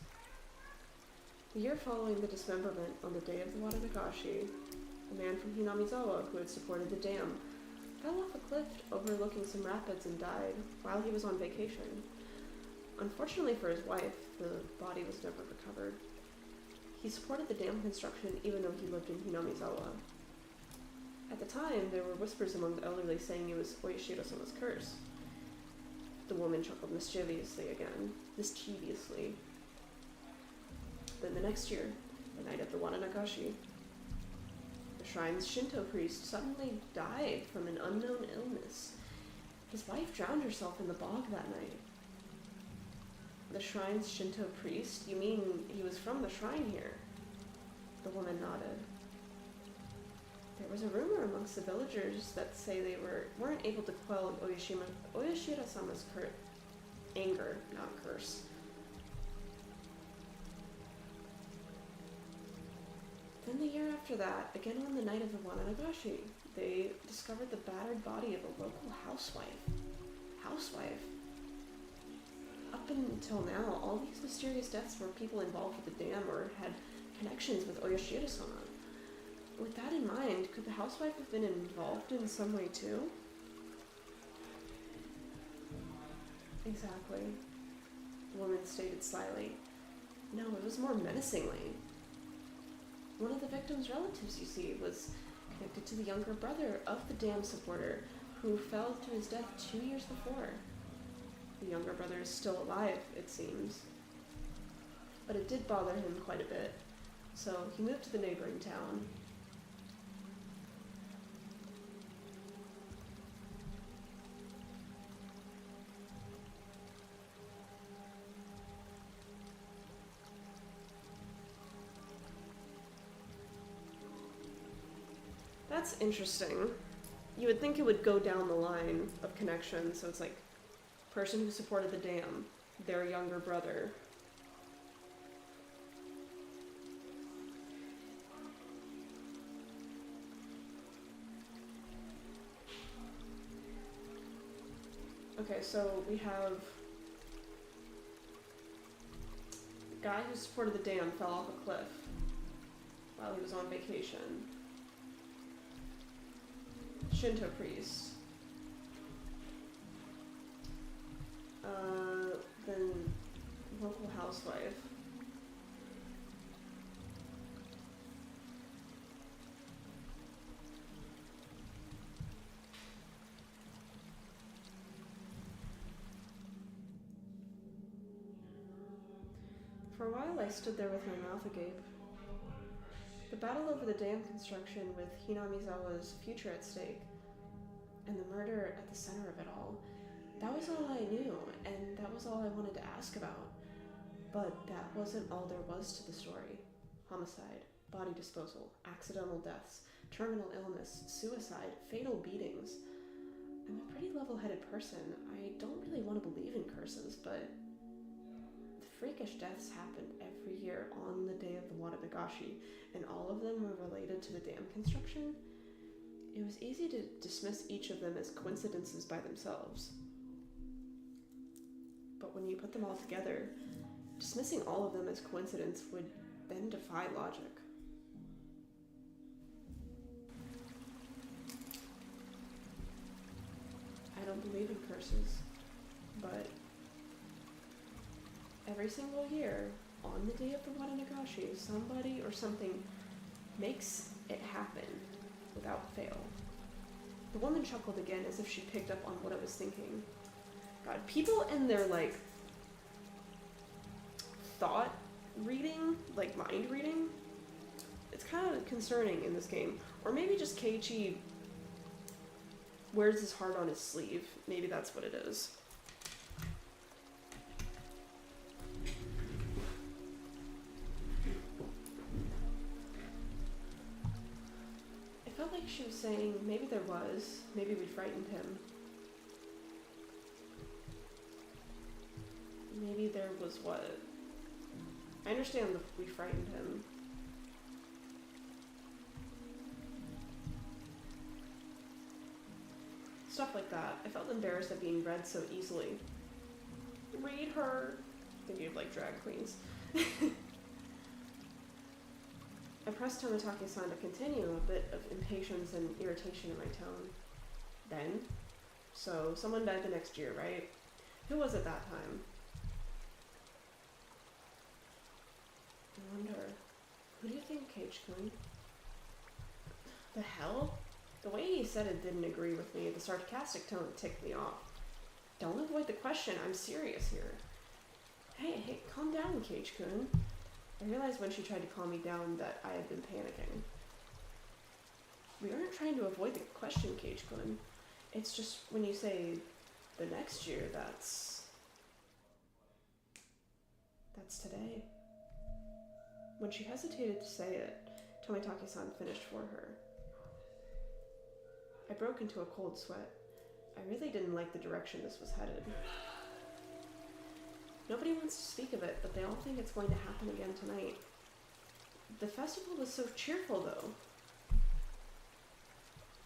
The year following the dismemberment, on the day of the Wadanagashi, a man from Hinamizawa who had supported the dam fell off a cliff overlooking some rapids and died while he was on vacation. Unfortunately for his wife, the body was never recovered. He supported the dam construction even though he lived in Hinamizawa. At the time, there were whispers among the elderly saying it was Oyashiro-sama's curse. The woman chuckled mischievously again. Mischievously. Then the next year, the night of the Wadanagashi, the shrine's Shinto priest suddenly died from an unknown illness. His wife drowned herself in the bog that night. The shrine's Shinto priest? You mean he was from the shrine here? The woman nodded. There was a rumor amongst the villagers that say they weren't able to quell Oyashira-sama's anger, not curse. Then the year after that, again on the night of the Wananagashi, they discovered the battered body of a local housewife. Up until now, all these mysterious deaths were people involved with the dam or had connections with Oyashira-sama. With that in mind, could the housewife have been involved in some way too? Exactly, the woman stated slyly. No, it was more menacingly. One of the victim's relatives, you see, was connected to the younger brother of the dam supporter who fell to his death 2 years before. The younger brother is still alive, it seems. But it did bother him quite a bit, so he moved to the neighboring town. That's interesting. You would think it would go down the line of connection, so it's like person who supported the dam, their younger brother. Okay, so we have the guy who supported the dam fell off a cliff while he was on vacation. Shinto priest. Then local housewife. For a while I stood there with my mouth agape. The battle over the dam construction with Hinamizawa's future at stake, and the murder at the center of it all, that was all I knew, and that was all I wanted to ask about. But that wasn't all there was to the story. Homicide, body disposal, accidental deaths, terminal illness, suicide, fatal beatings. I'm a pretty level-headed person. I don't really want to believe in curses, but the freakish deaths happened every year on the day of the Wananagashi, and all of them were related to the dam construction. It was easy to dismiss each of them as coincidences by themselves. But when you put them all together, dismissing all of them as coincidence would then defy logic. I don't believe in curses, but every single year, on the day of the Wananagashi, somebody or something makes it happen without fail. The woman chuckled again as if she picked up on what I was thinking. God, people and their, like, thought reading, like mind reading, it's kind of concerning in this game. Or maybe just Keiichi wears his heart on his sleeve. Maybe that's what it is. It felt like she was saying maybe there was, maybe we frightened him. Maybe there was what? I understand that we frightened him. Stuff like that. I felt embarrassed at being read so easily. Read her. Thinking of like drag queens. I pressed Tomotake's-san to continue, a bit of impatience and irritation in my tone. Then? So, someone died the next year, right? Who was it that time? I wonder, who do you think, Keiichi-kun? The hell? The way he said it didn't agree with me. The sarcastic tone ticked me off. Don't avoid the question, I'm serious here. Hey, calm down, Keiichi-kun. I realized when she tried to calm me down that I had been panicking. We aren't trying to avoid the question, Keiichi-kun. It's just when you say the next year, that's... That's today. When she hesitated to say it, Tomitake-san finished for her. I broke into a cold sweat. I really didn't like the direction this was headed. Nobody wants to speak of it, but they all think it's going to happen again tonight. The festival was so cheerful, though.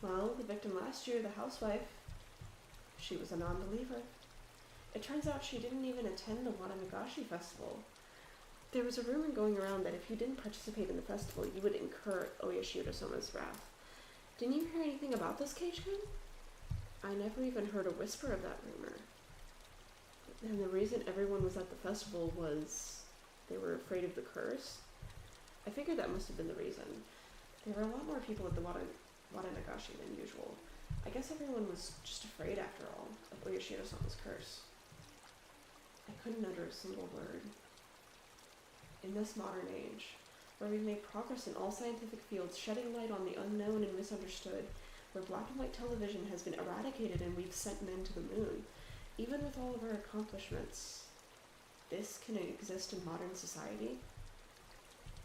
Well, the victim last year, the housewife, she was a non-believer. It turns out she didn't even attend the Wananagashi festival. There was a rumor going around that if you didn't participate in the festival, you would incur Oyashiro-sama's wrath. Didn't you hear anything about this, Keiichi-kun? I never even heard a whisper of that rumor. And the reason everyone was at the festival was they were afraid of the curse? I figured that must have been the reason. There were a lot more people at the Wananagashi than usual. I guess everyone was just afraid, after all, of Oyashiro-sama's curse. I couldn't utter a single word. In this modern age, where we've made progress in all scientific fields, shedding light on the unknown and misunderstood, where black and white television has been eradicated and we've sent men to the moon, even with all of our accomplishments, this can exist in modern society?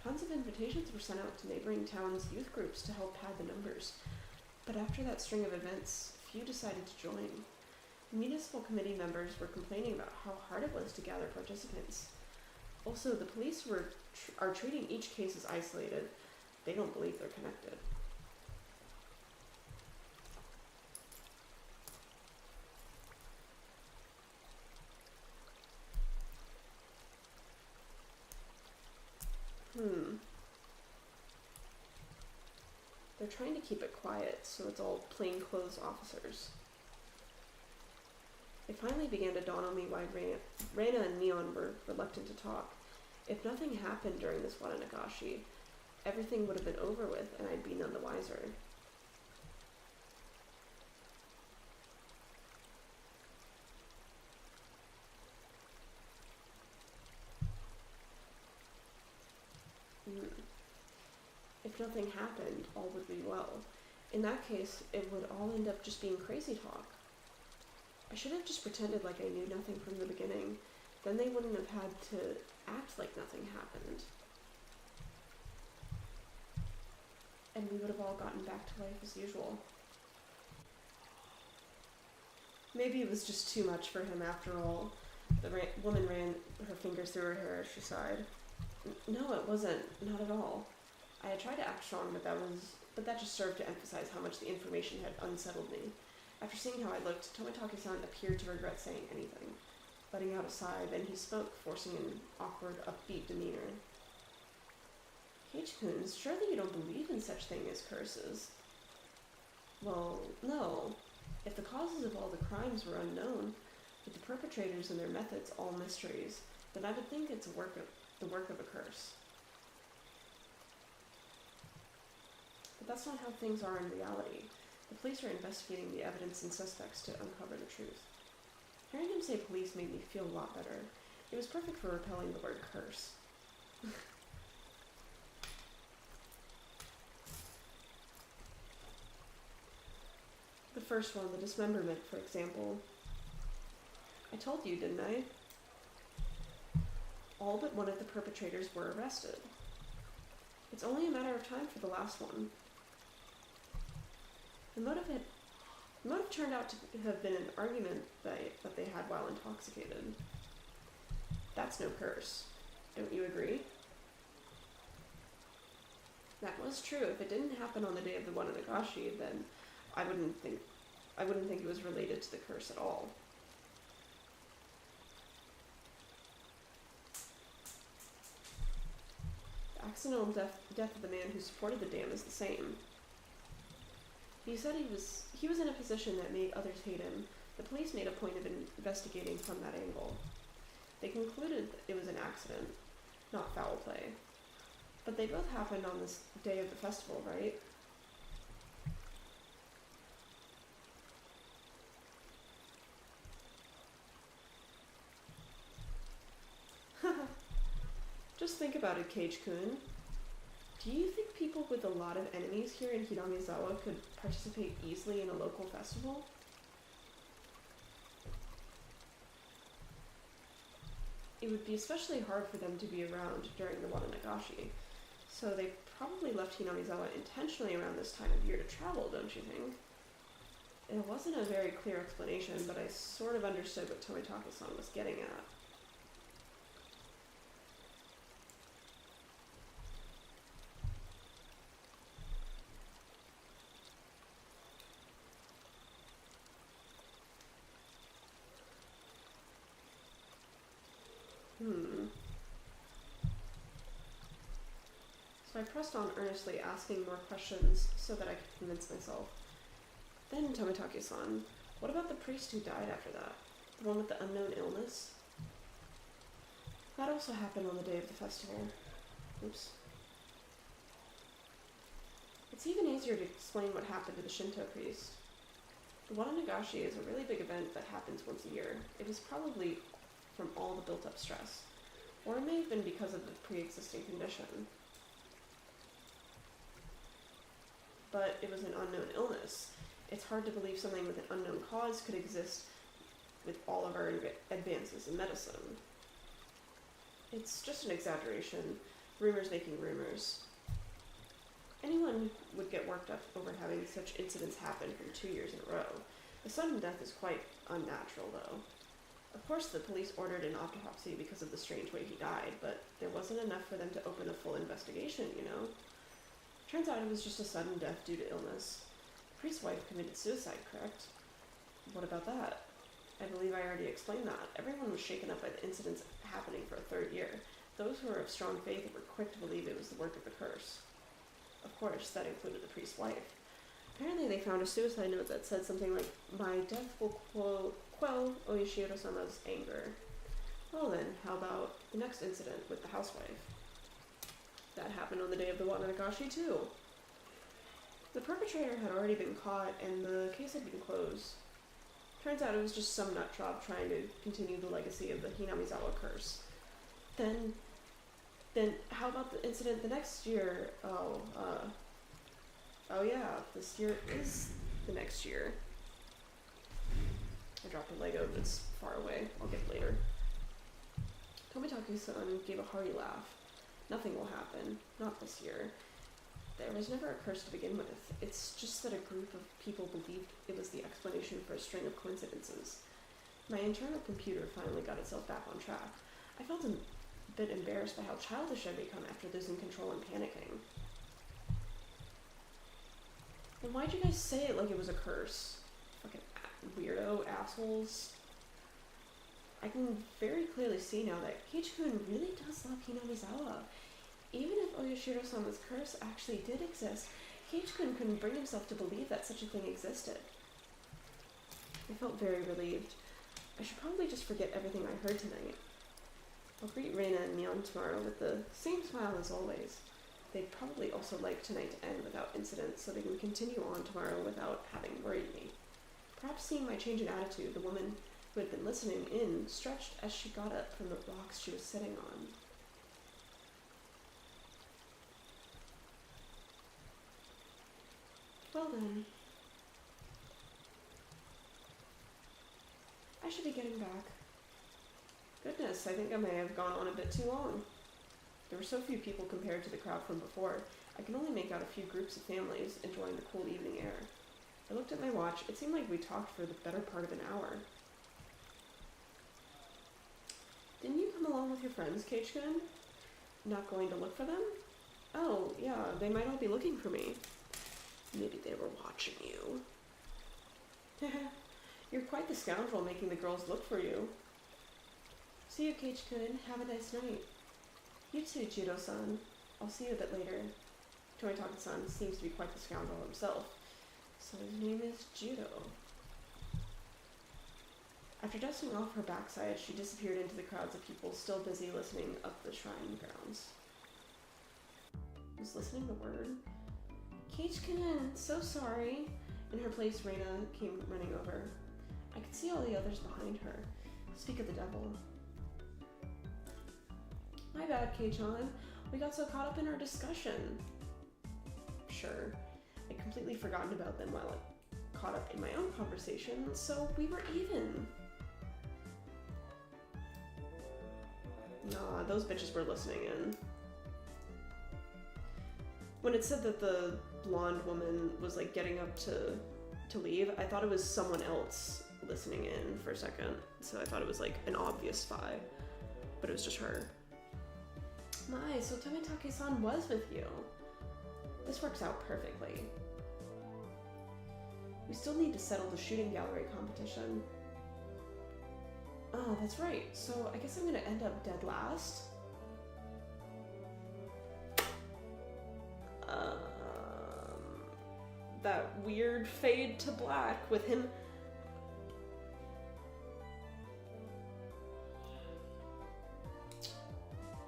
Tons of invitations were sent out to neighboring towns' youth groups to help pad the numbers, but after that string of events, few decided to join. Municipal committee members were complaining about how hard it was to gather participants. Also, the police are treating each case as isolated. They don't believe they're connected. They're trying to keep it quiet, so it's all plainclothes officers. It finally began to dawn on me why Reina and Neon were reluctant to talk. If nothing happened during this Wananagashi, everything would have been over with and I'd be none the wiser. If nothing happened, all would be well. In that case, it would all end up just being crazy talk. I should have just pretended like I knew nothing from the beginning. Then they wouldn't have had to act like nothing happened. And we would have all gotten back to life as usual. Maybe it was just too much for him after all. The woman ran her fingers through her hair as she sighed. No, it wasn't. Not at all. I had tried to act strong, but that just served to emphasize how much the information had unsettled me. After seeing how I looked, Tomitake-san appeared to regret saying anything. Letting out a sigh, then he spoke, forcing an awkward, upbeat demeanor. Keiichi-kun, surely you don't believe in such thing as curses. Well, no. If the causes of all the crimes were unknown, with the perpetrators and their methods all mysteries, then I would think it's the work of a curse. But that's not how things are in reality. The police are investigating the evidence and suspects to uncover the truth. Hearing him say police made me feel a lot better. It was perfect for repelling the word curse. The first one, the dismemberment, for example. I told you, didn't I? All but one of the perpetrators were arrested. It's only a matter of time for the last one. The motive turned out to have been an argument that they had while intoxicated. That's no curse. Don't you agree? That was true. If it didn't happen on the day of the Wananagashi, then I wouldn't think it was related to the curse at all. The accidental death of the man who supported the dam is the same. He said he was in a position that made others hate him. The police made a point of investigating from that angle. They concluded it was an accident, not foul play. But they both happened on this day of the festival, right? Just think about it, Keiichi-kun. Do you think people with a lot of enemies here in Hiramezawa could participate easily in a local festival? it would be especially hard for them to be around during the Wananagashi. So they probably left Hinamizawa intentionally around this time of year to travel, don't you think? It wasn't a very clear explanation, but I sort of understood what Tomitake-san was getting at. So I pressed on earnestly, asking more questions so that I could convince myself. Then, Tomitake-san, what about the priest who died after that? The one with the unknown illness? That also happened on the day of the festival. Oops. It's even easier to explain what happened to the Shinto priest. The Wananagashi is a really big event that happens once a year. It was probably from all the built-up stress. Or it may have been because of the pre-existing condition. But it was an unknown illness. It's hard to believe something with an unknown cause could exist with all of our advances in medicine. It's just an exaggeration. Rumors making rumors. Anyone would get worked up over having such incidents happen from 2 years in a row. The sudden death is quite unnatural, though. Of course, the police ordered an autopsy because of the strange way he died, but there wasn't enough for them to open a full investigation, you know? Turns out it was just a sudden death due to illness. The priest's wife committed suicide, correct? What about that? I believe I already explained that. Everyone was shaken up by the incidents happening for a third year. Those who were of strong faith were quick to believe it was the work of the curse. Of course, that included the priest's wife. Apparently they found a suicide note that said something like, "My death will quell Oyashiro-sama's anger." Well then, how about the next incident with the housewife? That happened on the day of the Wananagashi too. The perpetrator had already been caught and the case had been closed. Turns out it was just some nut job trying to continue the legacy of the Hinamizawa curse. Then how about the incident the next year? Oh yeah, this year is the next year. I dropped a Lego that's far away. I'll get it later. Tomitake-san gave a hearty laugh. Nothing will happen. Not this year. There was never a curse to begin with. It's just that a group of people believed it was the explanation for a string of coincidences. My internal computer finally got itself back on track. I felt a bit embarrassed by how childish I'd become after losing control and panicking. Then why'd you guys say it like it was a curse? Fucking weirdo assholes. I can very clearly see now that Keiichi-kun really does love Hinamizawa. Even if Oyashiro-sama's curse actually did exist, Keiichi-kun couldn't bring himself to believe that such a thing existed. I felt very relieved. I should probably just forget everything I heard tonight. I'll greet Reina and Mion tomorrow with the same smile as always. They'd probably also like tonight to end without incident so they can continue on tomorrow without having worried me. Perhaps seeing my change in attitude, the woman who had been listening in stretched as she got up from the blocks she was sitting on. Well then. I should be getting back. Goodness, I think I may have gone on a bit too long. There were so few people compared to the crowd from before. I can only make out a few groups of families enjoying the cool evening air. I looked at my watch. It seemed like we talked for the better part of an hour. Didn't you come along with your friends, Keiichi-kun? Not going to look for them? Oh, yeah, they might all be looking for me. Maybe they were watching you. You're quite the scoundrel making the girls look for you. See you, Keiichi-kun. Have a nice night. You too, Jiro-san. I'll see you a bit later. Tomitake-san seems to be quite the scoundrel himself. So his name is Jiro. After dusting off her backside, she disappeared into the crowds of people still busy listening up the shrine grounds. Was listening the word? Keiichi-kun, so sorry. In her place, Reina came running over. I could see all the others behind her. Speak of the devil. My bad, Kei-chan. We got so caught up in our discussion. Sure. I'd completely forgotten about them while I caught up in my own conversation, so we were even. Those bitches were listening in. When it said that the blonde woman was like getting up to leave, I thought it was someone else listening in for a second. So I thought it was like an obvious spy, but it was just her. My, so Tomitake-san was with you. This works out perfectly. We still need to settle the shooting gallery competition. Oh, that's right. So I guess I'm gonna end up dead last. That weird fade to black with him.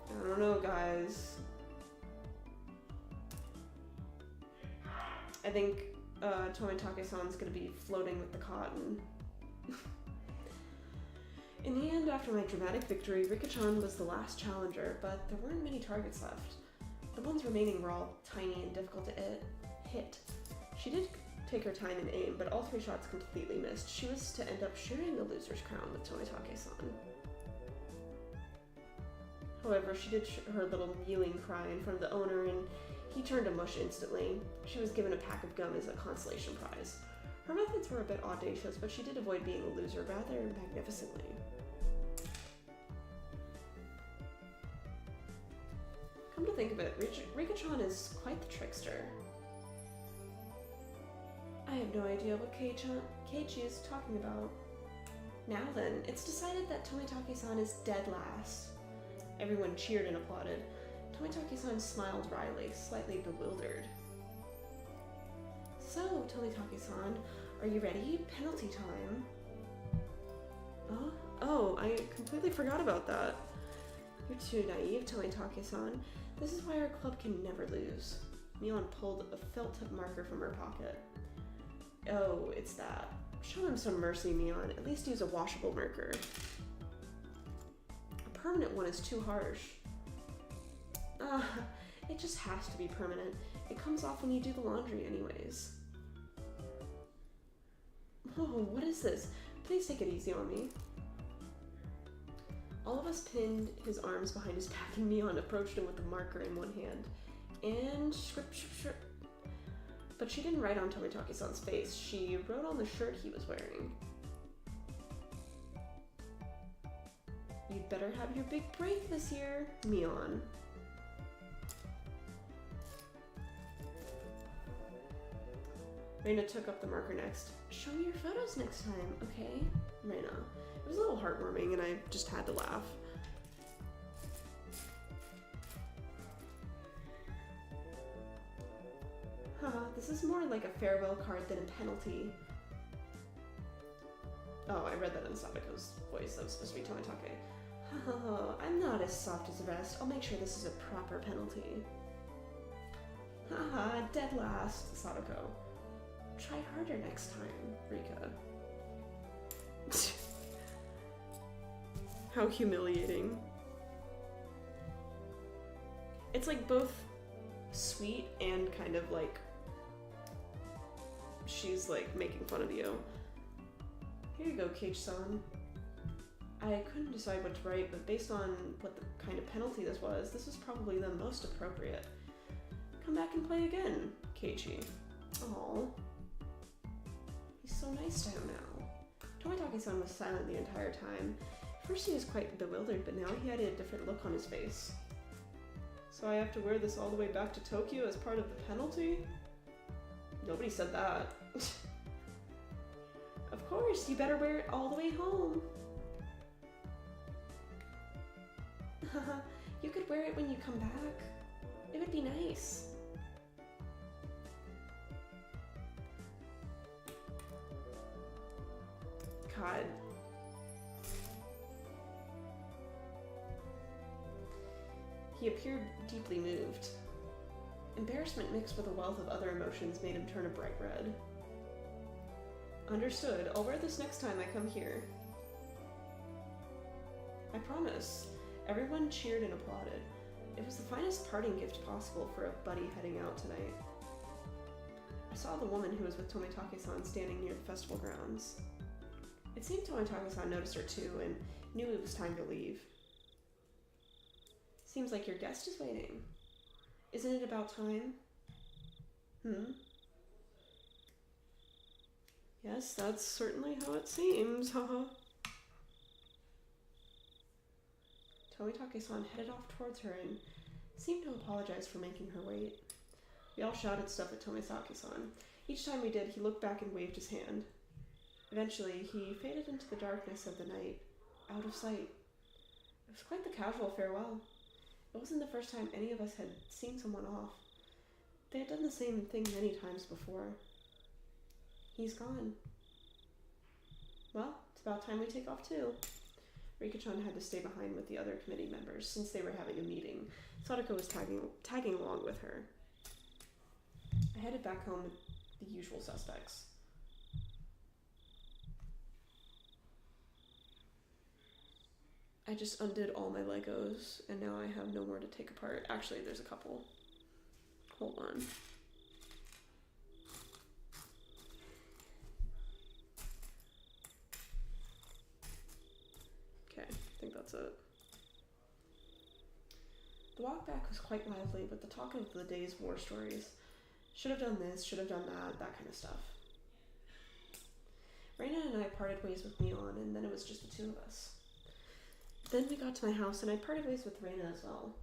I don't know, guys. I think Tomitake-san's gonna be floating with the cotton. In the end, after my dramatic victory, Rika-chan was the last challenger, but there weren't many targets left. The ones remaining were all tiny and difficult to hit. She did take her time and aim, but all 3 shots completely missed. She was to end up sharing the loser's crown with Tomitake-san. However, she did her little mewing cry in front of the owner, and he turned to mush instantly. She was given a pack of gum as a consolation prize. Her methods were a bit audacious, but she did avoid being a loser rather magnificently. Come to think of it, Rika-chan is quite the trickster. I have no idea what Keiichi is talking about. Now then, it's decided that Tomitake-san is dead last. Everyone cheered and applauded. Tomitake-san smiled wryly, slightly bewildered. So, Tomitake-san, are you ready? Penalty time. Oh, I completely forgot about that. You're too naive, Tomitake-san. This is why our club can never lose. Mion pulled a felt-tip marker from her pocket. Oh, it's that. Show him some mercy, Mion. At least use a washable marker. A permanent one is too harsh. It just has to be permanent. It comes off when you do the laundry anyways. Whoa, what is this? Please take it easy on me. All of us pinned his arms behind his back, and Mion approached him with the marker in one hand. And script. But she didn't write on Tomitake-san's face. She wrote on the shirt he was wearing. You'd better have your big break this year, Mion. Reina took up the marker next. Show me your photos next time, okay? Reina. It was a little heartwarming and I just had to laugh. Haha, this is more like a farewell card than a penalty. Oh, I read that in Sabako's voice. That was supposed to be Tomitake. Haha, I'm not as soft as the rest. I'll make sure this is a proper penalty. Haha, dead last, Sabako. Try harder next time, Rika. How humiliating. It's like both sweet and kind of like she's like making fun of you. Here you go, Keiichi-san. I couldn't decide what to write, but based on what the kind of penalty this was probably the most appropriate. Come back and play again, Keiichi. Aww. He's so nice to him now. Tomitake-san was silent the entire time. First he was quite bewildered, but now he had a different look on his face. So I have to wear this all the way back to Tokyo as part of the penalty? Nobody said that. Of course, you better wear it all the way home. You could wear it when you come back. It would be nice. God. He appeared deeply moved. Embarrassment mixed with a wealth of other emotions made him turn a bright red. Understood. I'll wear this next time I come here. I promise. Everyone cheered and applauded. It was the finest parting gift possible for a buddy heading out tonight. I saw the woman who was with Tomitake-san standing near the festival grounds. It seemed Tomitake-san noticed her too and knew it was time to leave. Seems like your guest is waiting. Isn't it about time? Yes, that's certainly how it seems, haha. Tomitake-san headed off towards her and seemed to apologize for making her wait. We all shouted stuff at Tomisaki-san. Each time we did, he looked back and waved his hand. Eventually, he faded into the darkness of the night, out of sight. It was quite the casual farewell. It wasn't the first time any of us had seen someone off. They had done the same thing many times before. He's gone. Well, it's about time we take off too. Rika-chan had to stay behind with the other committee members since they were having a meeting. Sadako was tagging along with her. I headed back home with the usual suspects. I just undid all my Legos, and now I have no more to take apart. Actually, there's a couple. Hold on. Okay, I think that's it. The walk back was quite lively, with the talk of the day's war stories. Should have done this, should have done that kind of stuff. Reina and I parted ways with Neon, and then it was just the two of us. Then we got to my house, and I parted ways with Reina as well.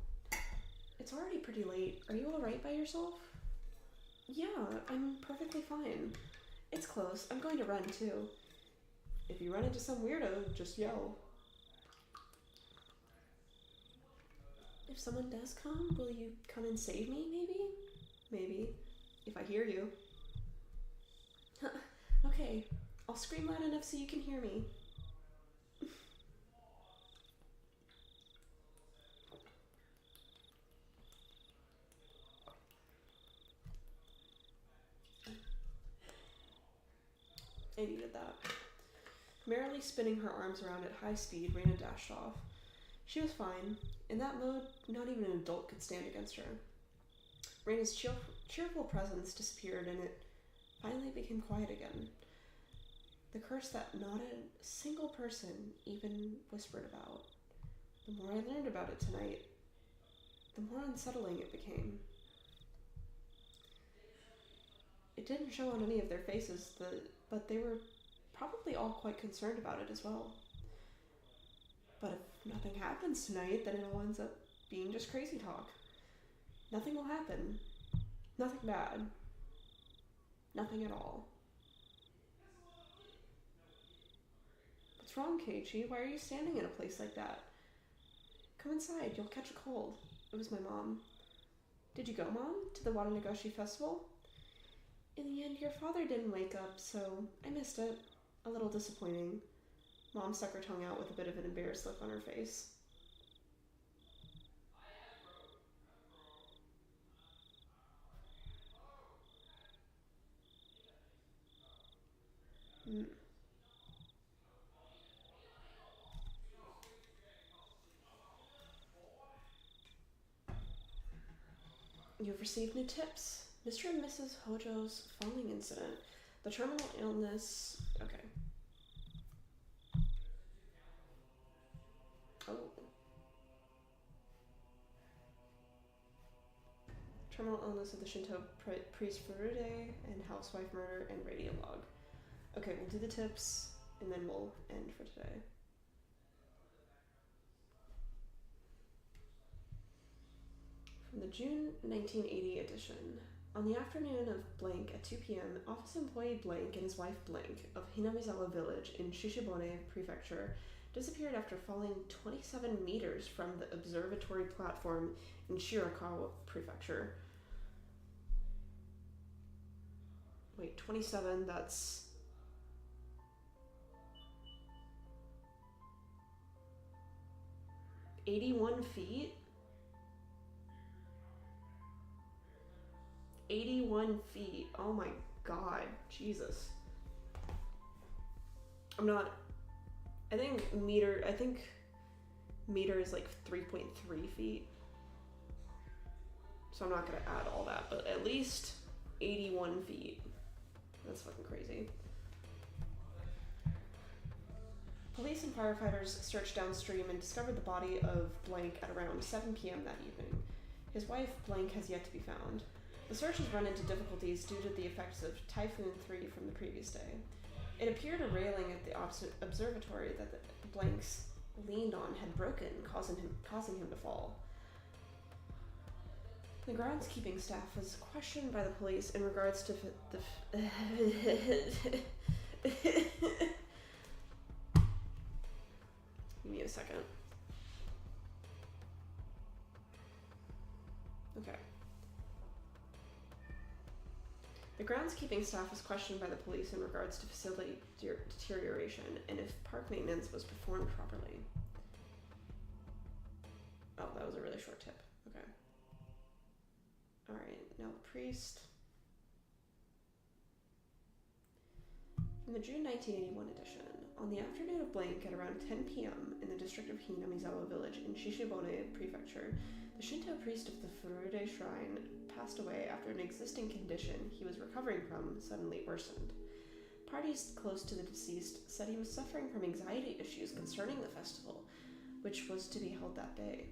It's already pretty late. Are you alright by yourself? Yeah, I'm perfectly fine. It's close. I'm going to run, too. If you run into some weirdo, just yell. If someone does come, will you come and save me, maybe? Maybe. If I hear you. Okay, I'll scream loud enough so you can hear me. I needed that. Merrily spinning her arms around at high speed, Reina dashed off. She was fine. In that mode, not even an adult could stand against her. Reina's cheerful presence disappeared, and it finally became quiet again. The curse that not a single person even whispered about. The more I learned about it tonight, the more unsettling it became. It didn't show on any of their faces, but they were probably all quite concerned about it as well. But if nothing happens tonight, then it all ends up being just crazy talk. Nothing will happen. Nothing bad. Nothing at all. What's wrong, Keiichi? Why are you standing in a place like that? Come inside, you'll catch a cold. It was my mom. Did you go, Mom? To the Watanagashi festival? In the end, your father didn't wake up, so I missed it. A little disappointing. Mom stuck her tongue out with a bit of an embarrassed look on her face. You've received new tips. Mr. and Mrs. Hojo's falling incident. The terminal illness... Okay. Oh. Terminal illness of the Shinto priest Furude and housewife murder and radio log. Okay, we'll do the tips and then we'll end for today. From the June 1980 edition. On the afternoon of blank at 2 p.m., office employee blank and his wife blank of Hinamizawa village in Shishibone Prefecture disappeared after falling 27 meters from the observatory platform in Shirakawa Prefecture. Wait, 27, that's... $81 feet? 81 feet. Oh my god. Jesus. I'm not... I think meter is like 3.3 feet. So I'm not going to add all that, but at least 81 feet. That's fucking crazy. Police and firefighters searched downstream and discovered the body of Blank at around 7 p.m. that evening. His wife, Blank, has yet to be found. The search has run into difficulties due to the effects of Typhoon 3 from the previous day. It appeared a railing at the observatory that the Blanks leaned on had broken, causing him to fall. The groundskeeping staff was questioned by the police in regards to Give me a second. Okay. The groundskeeping staff was questioned by the police in regards to facility deterioration and if park maintenance was performed properly. Oh, that was a really short tip. Okay. Alright, now the priest. From the June 1981 edition, on the afternoon of Blank at around 10 p.m. in the district of Hinamizawa village in Shishibone Prefecture, the Shinto priest of the Furude Shrine passed away after an existing condition he was recovering from suddenly worsened. Parties close to the deceased said he was suffering from anxiety issues concerning the festival, which was to be held that day.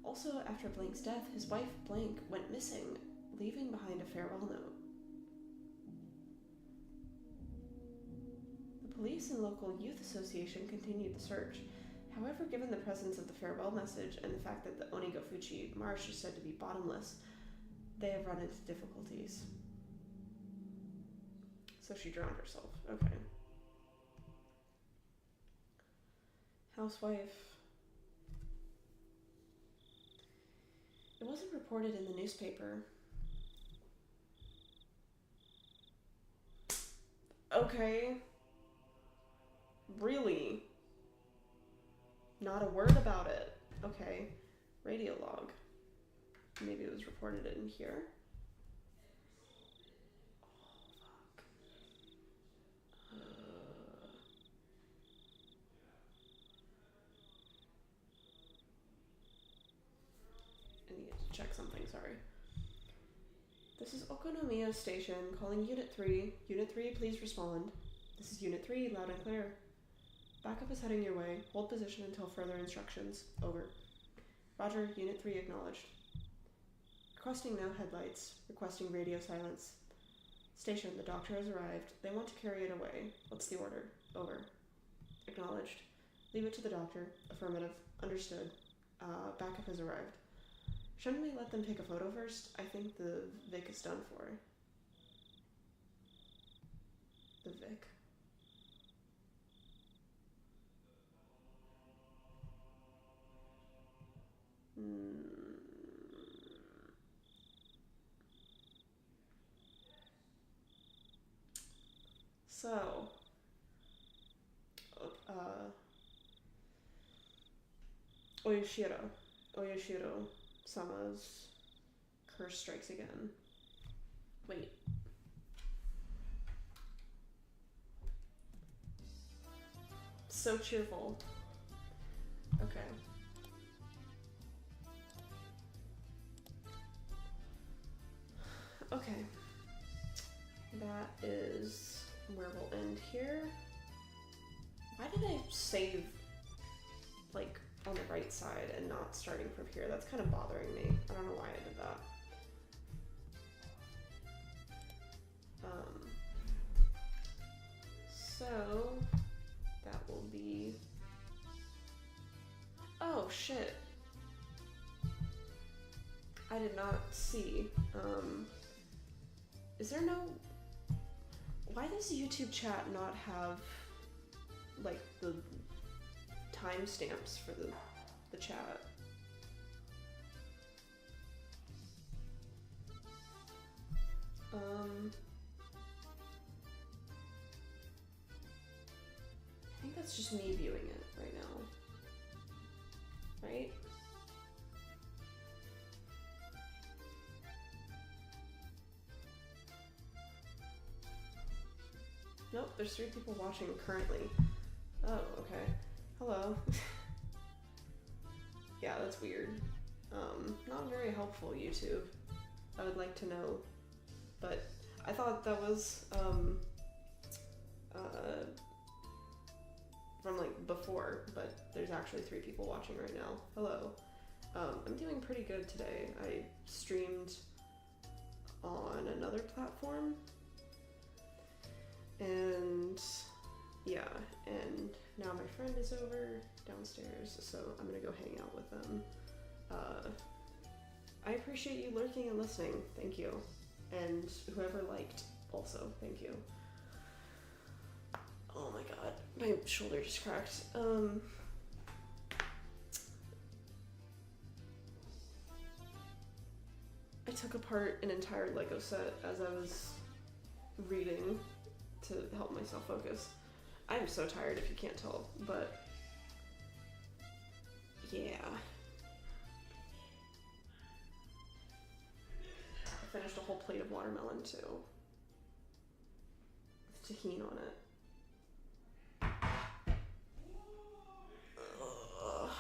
Also, after Blank's death, his wife, Blank, went missing, leaving behind a farewell note. The police and local youth association continued the search. However, given the presence of the farewell message and the fact that the Onigofuchi marsh is said to be bottomless, they have run into difficulties. So she drowned herself. Okay. Housewife. It wasn't reported in the newspaper. Okay. Really? Not a word about it. Okay. Radio log. Maybe it was reported in here. I need to check something, sorry. This is Okonomiya Station, calling Unit 3. Unit 3, please respond. This is Unit 3, loud and clear. Backup is heading your way. Hold position until further instructions. Over. Roger, Unit 3 acknowledged. Requesting no headlights. Requesting radio silence. Station, the doctor has arrived. They want to carry it away. What's the order? Over. Acknowledged. Leave it to the doctor. Affirmative. Understood. Backup has arrived. Shouldn't we let them take a photo first? I think the Vic is done for. The Vic. So, Oyashiro Sama's curse strikes again. Wait. So cheerful. Okay. Okay. That is where we'll end here. Why did I save, like, on the right side and not starting from here? That's kind of bothering me. I don't know why I did that. So that will be, oh shit, I did not see. Is there no, why does YouTube chat not have like the timestamps for the chat? I think that's just me viewing it right now, right? Nope, there's 3 people watching currently. Oh, okay. Hello. Yeah, that's weird. Not very helpful, YouTube. I would like to know. But I thought that was, from like before, but there's actually 3 people watching right now. Hello. I'm doing pretty good today. I streamed on another platform, and yeah, and now my friend is over downstairs, so I'm gonna go hang out with them. I appreciate you lurking and listening. Thank you. And whoever liked, also, thank you. Oh my god, my shoulder just cracked. I took apart an entire Lego set as I was reading to help myself focus. I'm so tired if you can't tell, but yeah. I finished a whole plate of watermelon too, with tahini on it.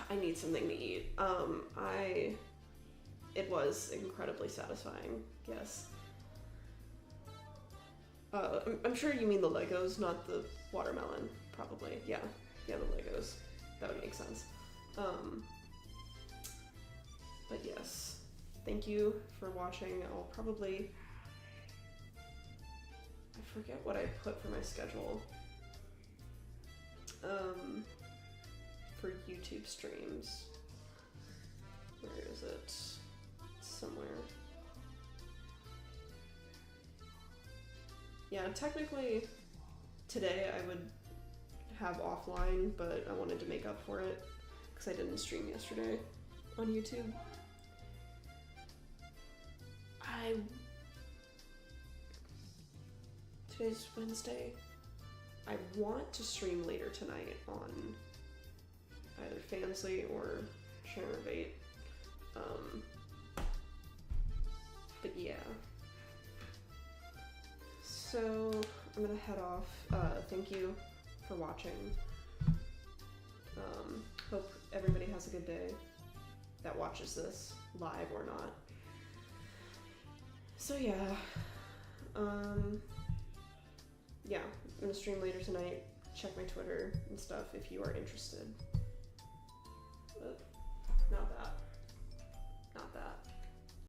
I need something to eat. It was incredibly satisfying, yes. I'm sure you mean the Legos, not the watermelon, probably. Yeah, the Legos. That would make sense. But yes, thank you for watching. I'll probably... I forget what I put for my schedule. For YouTube streams. Where is it? Somewhere. Yeah, technically today I would have offline, but I wanted to make up for it because I didn't stream yesterday on YouTube. Today's Wednesday. I want to stream later tonight on either Fansly or Sharenovate. But yeah. So I'm gonna head off. Thank you for watching. Hope everybody has a good day that watches this live or not. So yeah. Yeah, I'm gonna stream later tonight. Check my Twitter and stuff if you are interested. But not that.